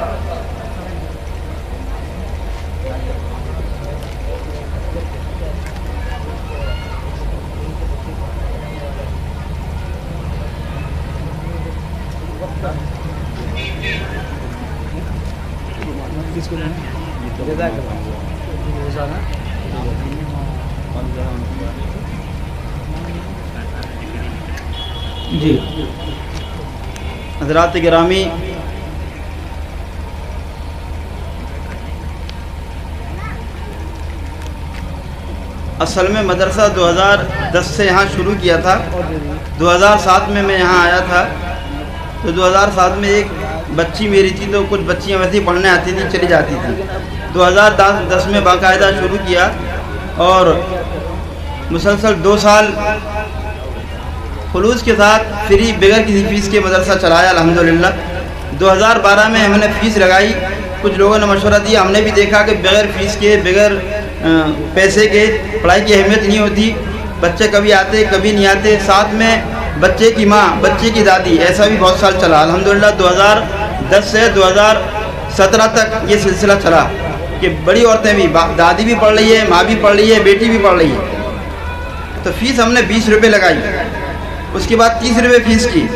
جی. حضرات گرامی، اصل میں مدرسہ 2010 سے یہاں شروع کیا تھا. 2007 میں یہاں آیا تھا. تو 2007 میں ایک بچی میری تھی، تو کچھ بچیاں ویسے ہی پڑھنے آتی تھیں، چلی جاتی تھی. 2010 میں باقاعدہ شروع کیا اور مسلسل 2 سال خلوص کے ساتھ فری بغیر کسی فیس کے مدرسہ چلایا الحمدللہ. 2012 میں ہم نے فیس لگائی. کچھ لوگوں نے مشورہ دیا، ہم نے بھی دیکھا کہ بغیر فیس کے، بغیر پیسے کے پڑھائی کی اہمیت نہیں ہوتی. بچے کبھی آتے کبھی نہیں آتے، ساتھ میں بچے کی ماں، بچے کی دادی، ایسا بھی بہت سال چلا الحمدللہ. 2010 سے 2017 تک یہ سلسلہ چلا کہ بڑی عورتیں بھی، دادی بھی پڑھ رہی ہے، ماں بھی پڑھ رہی ہے، بیٹی بھی پڑھ رہی ہے. تو فیس ہم نے 20 روپے لگائی. اس کے بعد 30 روپے فیس کی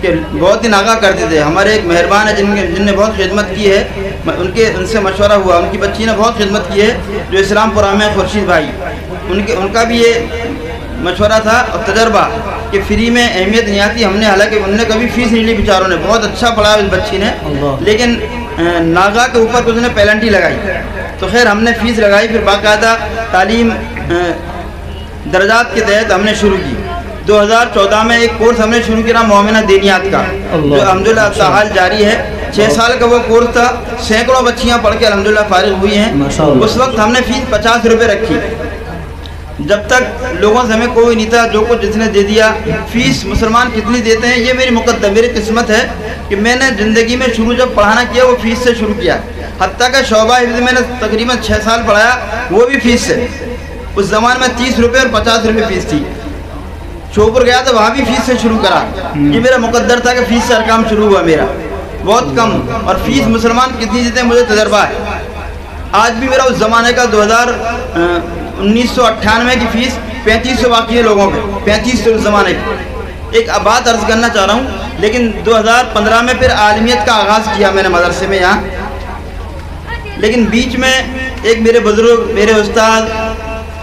کہ بہت ہی ناغا کرتے تھے. ہمارے ایک مہربان ہے جن نے بہت خدمت کی ہے، ان سے مشورہ ہوا، ان کی بچی نے بہت خدمت کی ہے، جو اسلام پورہ میں خورشید بھائی، ان کا بھی یہ مشورہ تھا اور تجربہ کہ فری میں اہمیت نہیں آتی. ہم نے، حالانکہ انہوں نے کبھی فیس نہیں لی بیچاروں نے، بہت اچھا پڑھا اس بچی نے، لیکن ناغا کے اوپر اس نے پینلٹی لگائی. تو خیر ہم نے فیس لگائی، پھر باقاعدہ تعلیم درجات کے تحت ہم نے شروع کی۔ 2014 میں ایک کورس ہم نے شروع کیا مومنہ دینیات کا، جو الحمدللہ تاحال جاری ہے۔ 6 سال کا وہ کورس تھا، سینکڑوں بچیاں پڑھ کے الحمدللہ فارغ ہوئی ہیں۔ اس وقت ہم نے فیس 50 روپے رکھی، جب تک لوگوں سے ہمیں کوئی نہیں تھا، جو کچھ جس نے دے دیا۔ فیس مسلمان کتنی دیتے ہیں یہ میری مقدر میری قسمت ہے کہ میں نے زندگی میں شروع جب پڑھانا کیا وہ فیس سے شروع کیا، حتیٰ کہ شعبہ حفظ میں نے تقریباً 6 سال پڑھایا وہ بھی فیس سے۔ اس زمان میں 30 روپے اور 50 روپے فیس تھی۔ شوپر گیا تو وہاں بھی فیس سے شروع کرا، یہ میرا مقدر تھا کہ فیس سے ہر کام شروع ہوا میرا، بہت کم۔ اور فیس مسلمان کتنی دیتے ہیں مجھے تجربہ ہے۔ آج بھی میرا اس زمانے کا 1998 کی فیس 3500 باقی ہے لوگوں پہ، 3500 اس زمانے کی۔ ایک بات عرض کرنا چاہ رہا ہوں، لیکن 2015 میں پھر عالمیت کا آغاز کیا میں نے مدرسے میں یہاں، لیکن بیچ میں ایک میرے بزرگ میرے استاد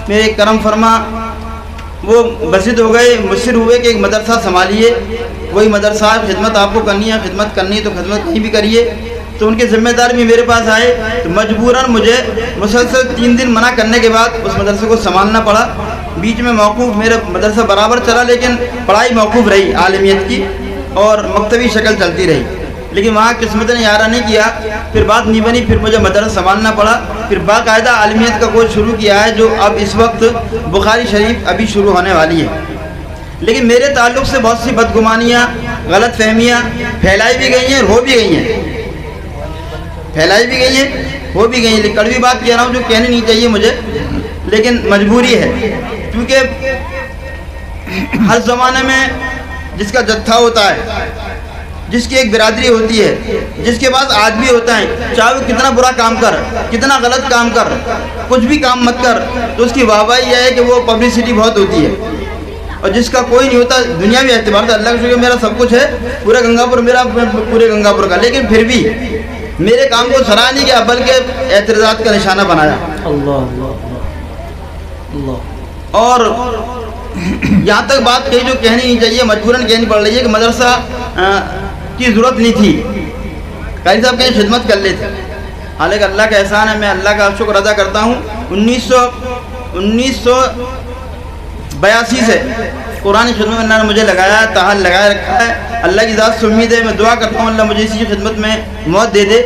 میرے کرم فرما وہ بسط ہو گئے، مصر ہوئے کہ ایک مدرسہ سنبھالیے، وہی مدرسہ خدمت آپ کو کرنی ہے، خدمت کرنی ہے تو خدمت کہیں بھی کریے۔ تو ان کے ذمہ دار بھی میرے پاس آئے، تو مجبوراً مجھے مسلسل 3 دن منع کرنے کے بعد اس مدرسے کو سنبھالنا پڑا۔ بیچ میں موقوف میرا مدرسہ برابر چلا، لیکن پڑھائی موقوف رہی عالمیت کی اور مکتبی شکل چلتی رہی، لیکن وہاں قسمت نے یارہ نہیں کیا، پھر بات نہیں بنی، پھر مجھے مدرسہ سنبھالنا پڑا۔ پھر باقاعدہ عالمیت کا کورس شروع کیا ہے، جو اب اس وقت بخاری شریف ابھی شروع ہونے والی ہے۔ لیکن میرے تعلق سے بہت سی بدگمانیاں غلط فہمیاں پھیلائی بھی گئی ہیں، ہو بھی گئی ہیں، پھیلائی بھی گئی ہیں، ہو بھی گئی ہیں۔ کڑوی بات کہہ رہا ہوں جو کہنی نہیں چاہیے مجھے، لیکن مجبوری ہے، کیونکہ ہر زمانے میں جس کا جتھا ہوتا ہے، جس کی ایک برادری ہوتی ہے، جس کے پاس آدمی ہوتا ہے، چاہے وہ کتنا برا کام کر، کتنا غلط کام کر، کچھ بھی کام مت کر، تو اس کی واہواہی یہ ہے کہ وہ پبلسٹی بہت ہوتی ہے۔ اور جس کا کوئی نہیں ہوتا دنیاوی اعتبار سے، اللہ کا شکر میرا سب کچھ ہے، پورا گنگاپور میرا پورے گنگاپور کا، لیکن پھر بھی میرے کام کو سراہا نہیں کیا بلکہ اعتراضات کا نشانہ بنایا۔ اور یہاں تک بات کہی جو کہنی نہیں چاہیے، مجبوراً کہنی پڑ رہی ہے کہ مدرسہ کی ضرورت نہیں تھی، قاری صاحب کہیں خدمت کر لیتے، حالانکہ اللہ کا احسان ہے، میں اللہ کا شکر ادا کرتا ہوں۔ 1982 سے قرآن خدمت میں اللہ نے مجھے لگایا، تاحال لگائے رکھا ہے۔ اللہ کی ذات سے امید ہے، میں دعا کرتا ہوں اللہ مجھے اسی خدمت میں موت دے دے،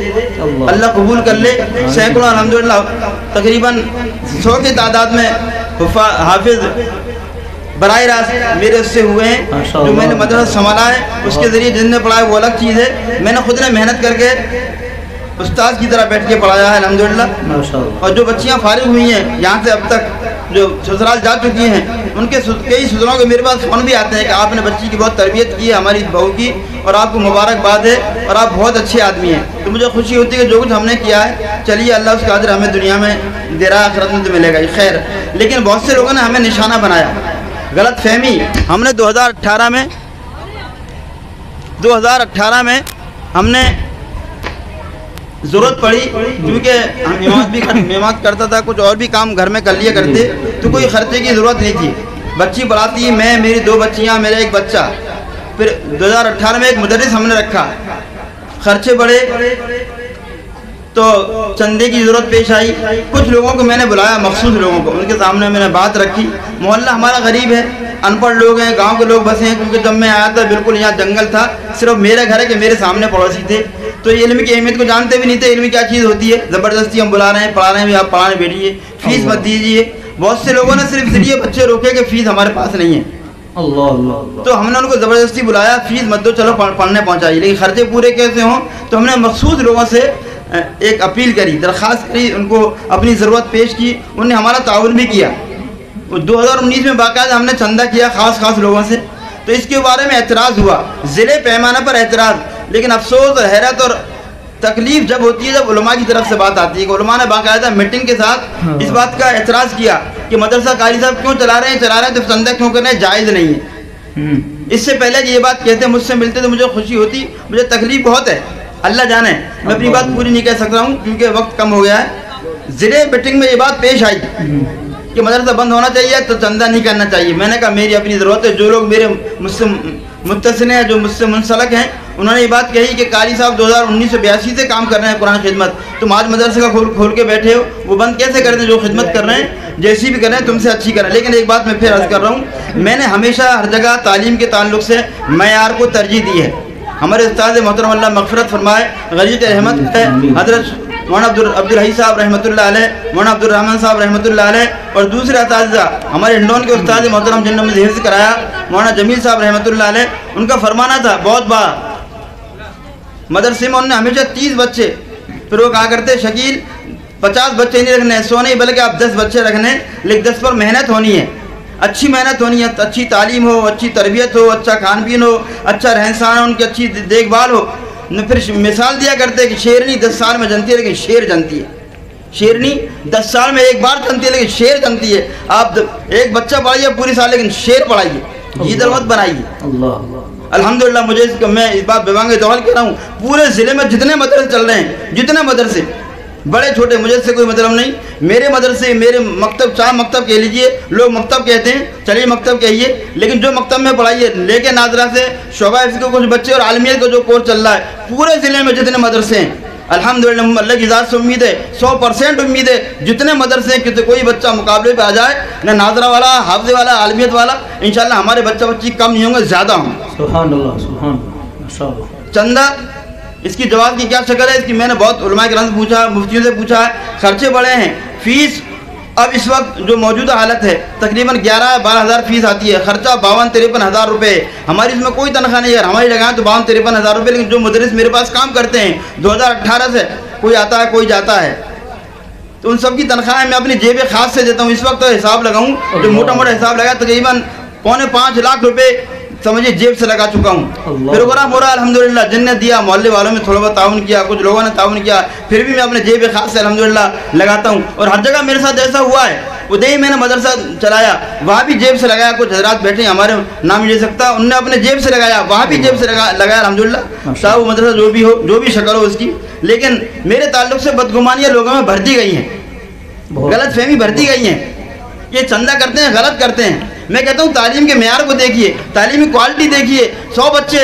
اللہ قبول کر لے۔ سینکڑوں الحمدللہ تقریباً 100 کی تعداد میں حافظ براہ راست میرے اس سے ہوئے ہیں، جو میں نے مدرسہ سنبھالا ہے اس کے ذریعے جن نے پڑھایا وہ الگ چیز ہے، میں نے خود نے محنت کر کے استاد کی طرح بیٹھ کے پڑھایا ہے الحمدللہ۔ اور جو بچیاں فارغ ہوئی ہیں یہاں سے اب تک جو سسرال جا چکی ہیں، ان کے کئی سسروں کے میرے پاس فون بھی آتے ہیں کہ آپ نے بچی کی بہت تربیت کی ہے ہماری بہو کی، اور آپ کو مبارکباد ہے اور آپ بہت اچھے آدمی ہیں۔ تو مجھے خوشی ہوتی ہے کہ جو کچھ ہم نے کیا ہے، چلیے اللہ اس کا اجر ہمیں دنیا میں دے رہا ہے، آخرت میں تو ملے گا ہی خیر۔ لیکن بہت سے لوگوں نے ہمیں نشانہ بنایا، غلط فہمی۔ ہم نے 2018 میں ہم نے ضرورت پڑی، کیونکہ ہم امامت کرتا تھا، کچھ اور بھی کام گھر میں کر لیا کرتے، تو کوئی خرچے کی ضرورت نہیں تھی۔ بچی پڑھاتی میں، میری 2 بچیاں، میرا ایک بچہ۔ پھر 2018 میں ایک مدرس ہم نے رکھا، خرچے بڑھے تو چندے کی ضرورت پیش آئی۔ کچھ لوگوں کو میں نے بلایا، مخصوص لوگوں کو، ان کے سامنے میں نے بات رکھی۔ محلہ ہمارا غریب ہے، ان پڑھ لوگ ہیں، گاؤں کے لوگ بسے ہیں، کیونکہ جب میں آیا تھا بالکل یہاں جنگل تھا، صرف میرا گھر ہے کہ میرے سامنے پڑوسی تھے، تو علم کی اہمیت کو جانتے بھی نہیں تھے، علم کیا چیز ہوتی ہے۔ زبردستی ہم بلا رہے ہیں، پڑھا رہے ہیں، آپ پڑھانے بیٹھیے، فیس مت دیجیے۔ بہت سے لوگوں نے صرف ذریعے بچے روکے کہ فیس ہمارے پاس نہیں ہے، تو ہم نے ان کو زبردستی بلایا، فیس مت دو، چلو پڑھنے پہنچائیے، لیکن خرچے پورے کیسے ہوں۔ تو ہم نے مخصوص لوگوں سے ایک اپیل کری، درخواست کری، ان کو اپنی ضرورت پیش کی، انہوں نے ہمارا تعاون بھی کیا۔ 2019 میں باقاعدہ ہم نے چندہ کیا خاص لوگوں سے، تو اس کے بارے میں اعتراض ہوا، ضلع پیمانہ پر اعتراض۔ لیکن افسوس، حیرت اور تکلیف جب ہوتی ہے جب علماء کی طرف سے بات آتی ہے، کہ علماء نے باقاعدہ میٹنگ کے ساتھ اس بات کا اعتراض کیا کہ مدرسہ قاری صاحب کیوں چلا رہے ہیں، تو چندہ کیوں کرنا ہے، جائز نہیں ہے۔ اس سے پہلے کہ یہ بات کہتے مجھ سے ملتے تو مجھے خوشی ہوتی، مجھے تکلیف بہت ہے، اللہ جانے، میں اپنی بات پوری نہیں کہہ سکتا ہوں کیونکہ وقت کم ہو گیا ہے۔ ضلع میٹنگ میں یہ بات پیش آئی کہ مدرسہ بند ہونا چاہیے تو چندہ نہیں کرنا چاہیے۔ میں نے کہا میری اپنی ضرورت ہے، جو لوگ مجھ سے متصل ہیں، جو مجھ سے منسلک ہیں، انہوں نے یہ بات کہی کہ قاری صاحب 2019 سے 82 سے کام کر رہے ہیں قرآن خدمت، تم آج مدرسے کا کھول کے بیٹھے ہو، وہ بند کیسے کر دیں جو خدمت کر رہے ہیں۔ جیسی بھی کریں تم سے اچھی کریں. لیکن ایک بات میں پھر عرض کر رہا ہوں, میں نے ہمیشہ ہر جگہ تعلیم کے تعلق سے معیار کو ترجیح دی ہے. ہمارے استاد محترم اللہ مغفرت فرمائے, غریت رحمت ہے, حضرت مولانا عبدالحی صاحب رحمۃ اللہ علیہ, مولانا عبد الرحمن صاحب رحمۃ اللہ علیہ, اور دوسرے اساتذہ ہمارے ہنڈون کے استاد محترم جنہوں نے حفظ کرایا مولانا جمیل صاحب رحمۃ اللہ علیہ, ان کا فرمانا تھا بہت بار مدرسے میں انہوں نے ہمیشہ 30 بچے, پھر وہ کہا کرتے شکیل 50 بچے نہیں رکھنے 100 نہیں بلکہ آپ 10 بچے رکھنے, لیکن 10 پر محنت ہونی ہے, اچھی محنت ہونی ہے, اچھی تعلیم ہو, اچھی تربیت ہو, اچھا کھان پین ہو, اچھا رہن سہن ہو, ان کی اچھی دیکھ بھال ہو. پھر مثال دیا کرتے کہ شیرنی 10 سال میں جنتی ہے لیکن شیر جنتی ہے. شیرنی 10 سال میں ایک بار جنتی ہے لیکن شیر جنتی ہے. آپ ایک بچہ پڑھائیے پوری سال لیکن شیر پڑھائیے, یہ مت بنائیے. الحمدللہ مجھے میں اس بات بیوانگ دوال کہہ رہا ہوں, پورے ضلع میں جتنے مدرسے چل رہے ہیں, جتنے مدرسے بڑے چھوٹے, مجھے سے کوئی مطلب نہیں. میرے مدرسے, میرے مکتب, چاہے مکتب کہہ لیجئے, لوگ مکتب کہتے ہیں, چلیے مکتب کہیے, لیکن جو مکتب میں پڑھائیے لے کے ناظرہ سے شعبہ حفظ کے کچھ بچے اور عالمیت کا جو کورس چل رہا ہے, پورے ضلع میں جتنے مدرسے ہیں الحمدللہ اللہ کی ذات سے امید ہے, 100% امید ہے, جتنے مدرسے ہیں کہ کوئی بچہ مقابلے پہ آ جائے, نہ ناظرہ والا, حافظ والا, عالمیت والا, انشاءاللہ ہمارے بچہ بچی کم نہیں ہوں گے, زیادہ ہوں. سبحان اللہ, سبحان اللہ, ماشاءاللہ. چندہ اس کی جواب کی کیا شکل ہے, اس کی میں نے بہت علماء کرام سے پوچھا, مفتیوں سے پوچھا ہے. خرچے بڑے ہیں, فیس اب اس وقت جو موجودہ حالت ہے تقریباً 11-12 ہزار فیس آتی ہے, خرچہ 52-53 ہزار روپے. ہماری اس میں کوئی تنخواہ نہیں ہے, ہماری جگہ تو 52-53 ہزار روپے, لیکن جو مدرس میرے پاس کام کرتے ہیں 2018 سے, کوئی آتا ہے کوئی جاتا ہے, تو ان سب کی تنخواہیں میں اپنی جیب خاص سے دیتا ہوں. اس وقت تو حساب لگاؤں جو موٹا موٹا حساب لگا تقریباً 4.25 لاکھ روپے سمجھے جیب سے لگا چکا ہوں. پروگرام ہو رہا ہے الحمدللہ, جن نے دیا محلے والوں میں تھوڑا بہت تعاون کیا, کچھ لوگوں نے تعاون کیا, پھر بھی میں اپنے جیب خاص سے الحمدللہ لگاتا ہوں. اور ہر جگہ میرے ساتھ ایسا ہوا ہے, ادھر میں نے مدرسہ چلایا, وہاں بھی جیب سے لگایا. کچھ حضرات بیٹھے ہیں ہمارے, نام لے سکتا, انہوں نے اپنے جیب سے لگایا, وہاں بھی جیب سے لگایا الحمدللہ. صاحب وہ مدرسہ جو بھی ہو, جو بھی شکل ہو اس کی, لیکن میرے تعلق سے بدگمانیاں لوگوں میں بھرتی گئی ہیں, غلط فہمی بھرتی گئی ہیں. یہ چندہ کرتے ہیں, غلط کرتے ہیں. میں کہتا ہوں تعلیم کے معیار کو دیکھیے, تعلیمی کوالٹی دیکھیے. 100 بچے,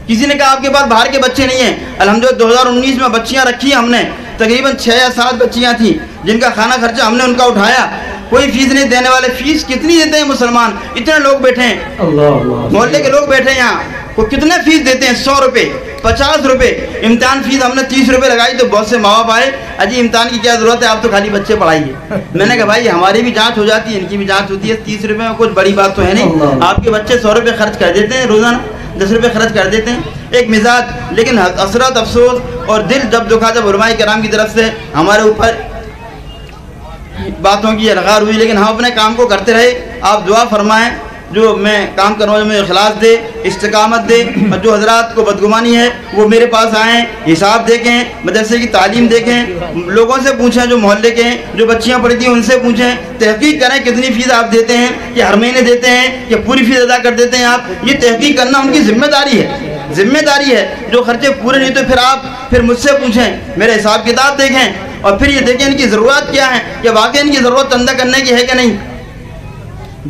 کسی نے کہا آپ کے پاس باہر کے بچے نہیں ہیں, الحمدللہ 2019 میں بچیاں رکھی ہم نے, تقریباً 6 یا 7 بچیاں تھیں جن کا کھانا خرچہ ہم نے ان کا اٹھایا. کوئی فیس نہیں دینے والے. فیس کتنی دیتے ہیں مسلمان, اتنے لوگ بیٹھے ہیں, محلے کے لوگ بیٹھے ہیں یہاں, وہ کتنے فیس دیتے ہیں, 100 روپے, 50 روپے. امتحان فیس ہم نے 30 روپے لگائی تو بہت سے ماں باپ آئے, اجی امتحان کی کیا ضرورت ہے, آپ تو خالی بچے پڑھائیے. میں نے کہا بھائی ہماری بھی جانچ ہو جاتی ہے, ان کی بھی جانچ ہوتی ہے, 30 روپے میں کچھ بڑی بات تو ہے نہیں. آپ کے بچے 100 روپے خرچ کر دیتے ہیں روزانہ, 10 روپے خرچ کر دیتے ہیں, ایک مزاج. لیکن حسرت, افسوس اور دل جب دکھا جب علماء کرام کی طرف سے ہمارے اوپر باتوں کی الغار ہوئی, لیکن ہم اپنے کام کو کرتے رہے. آپ دعا فرمائیں جو میں کام کروں جو مجھے اخلاص دے, استقامت دے. اور جو حضرات کو بدگمانی ہے وہ میرے پاس آئیں, حساب دیکھیں, مدرسے کی تعلیم دیکھیں, لوگوں سے پوچھیں جو محلے کے ہیں, جو بچیاں پڑھتی ہیں ان سے پوچھیں, تحقیق کریں کتنی فیس آپ دیتے ہیں, کہ ہر مہینے دیتے ہیں, کہ پوری فیس ادا کر دیتے ہیں آپ. یہ تحقیق کرنا ان کی ذمہ داری ہے, ذمہ داری ہے. جو خرچے پورے نہیں تو پھر مجھ سے پوچھیں, میرے حساب کتاب دیکھیں, اور پھر یہ دیکھیں ان کی ضرورت کیا ہے, کہ واقعی ان کی ضرورت چندہ کرنے کی ہے کہ نہیں.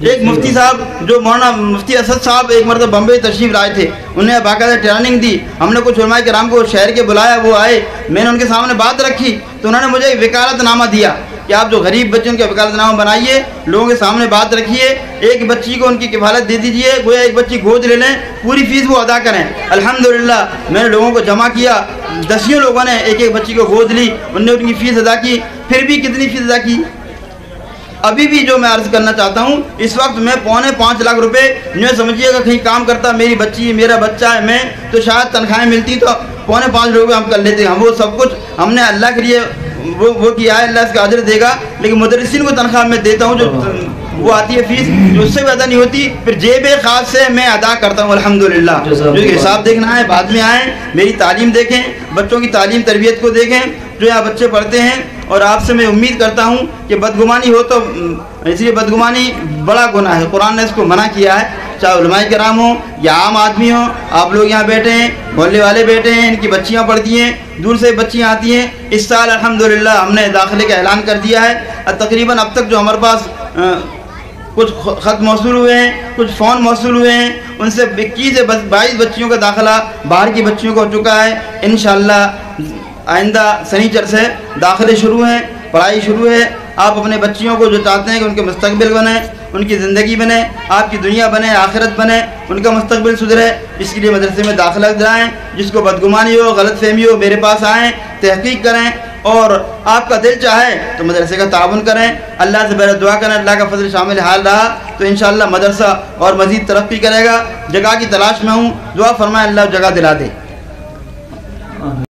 ایک مفتی صاحب جو مولانا مفتی اسد صاحب ایک مرتبہ بمبئی تشریف لائے تھے, انہیں باقاعدہ ٹریننگ دی. ہم نے کچھ علماء کرام کو شہر کے بلایا, وہ آئے, میں نے ان کے سامنے بات رکھی تو انہوں نے مجھے ایک وکالت نامہ دیا کہ آپ جو غریب بچے ان کا وکالت نامہ بنائیے, لوگوں کے سامنے بات رکھیے, ایک بچی کو ان کی کفالت دے دیجئے, گویا ایک بچی گود لے لیں, پوری فیس وہ ادا کریں. الحمدللہ میں نے لوگوں کو جمع کیا, 10 لوگوں نے ایک ایک بچی کو گود لی, انہوں نے ان کی فیس ادا کی. پھر بھی کتنی فیس ادا کی, ابھی بھی جو میں عرض کرنا چاہتا ہوں, اس وقت میں 4.25 لاکھ روپے, جو سمجھیے گا کہیں کام کرتا, میری بچی, میرا بچہ ہے, میں تو شاید تنخواہیں ملتی تو 4.5 لاکھ روپے ہم کر لیتے. ہم وہ سب کچھ ہم نے اللہ کے لیے وہ کیا ہے, اللہ اس کا اجر دے گا. لیکن مدرسین کو تنخواہ میں دیتا ہوں, جو وہ آتی ہے فیس, جو اس سے بھی ادا نہیں ہوتی, پھر جیب خاص سے میں ادا کرتا ہوں الحمدللہ. جو حساب دیکھنا ہے بعد میں آئیں, میری تعلیم دیکھیں, بچوں کی تعلیم تربیت کو دیکھیں, جو یہاں بچے پڑھتے ہیں. اور آپ سے میں امید کرتا ہوں کہ بدگمانی ہو تو, اس لیے بدگمانی بڑا گناہ ہے, قرآن نے اس کو منع کیا ہے, چاہے علماء کرام ہوں یا عام آدمی ہوں. آپ لوگ یہاں بیٹھے ہیں, محلے والے بیٹھے ہیں, ان کی بچیاں پڑھتی ہیں, دور سے بچیاں آتی ہیں. اس سال الحمدللہ ہم نے داخلے کا اعلان کر دیا ہے. تقریباً اب تک جو ہمارے پاس کچھ خط موصول ہوئے ہیں, کچھ فون موصول ہوئے ہیں, ان سے 21 سے 22 بچیوں کا داخلہ باہر کی بچیوں کو ہو چکا ہے. انشاءاللہ آئندہ سنیچر سے داخلے شروع ہیں, پڑھائی شروع ہے. آپ اپنے بچیوں کو جو چاہتے ہیں کہ ان کے مستقبل بنے، ان کی زندگی بنے، آپ کی دنیا بنے، آخرت بنے، ان کا مستقبل سدھرے، اس کے لیے مدرسے میں داخلہ دلائیں۔ جس کو بدگمانی ہو، غلط فہمی ہو، میرے پاس آئیں، تحقیق کریں، اور آپ کا دل چاہے تو مدرسے کا تعاون کریں۔ اللہ سے بہت دعا کریں، اللہ کا فضل شامل حال رہا تو انشاءاللہ مدرسہ اور مزید ترقی کرے گا۔ جگہ کی تلاش میں ہوں، دعا فرمائیں اللہ جگہ دلا دے۔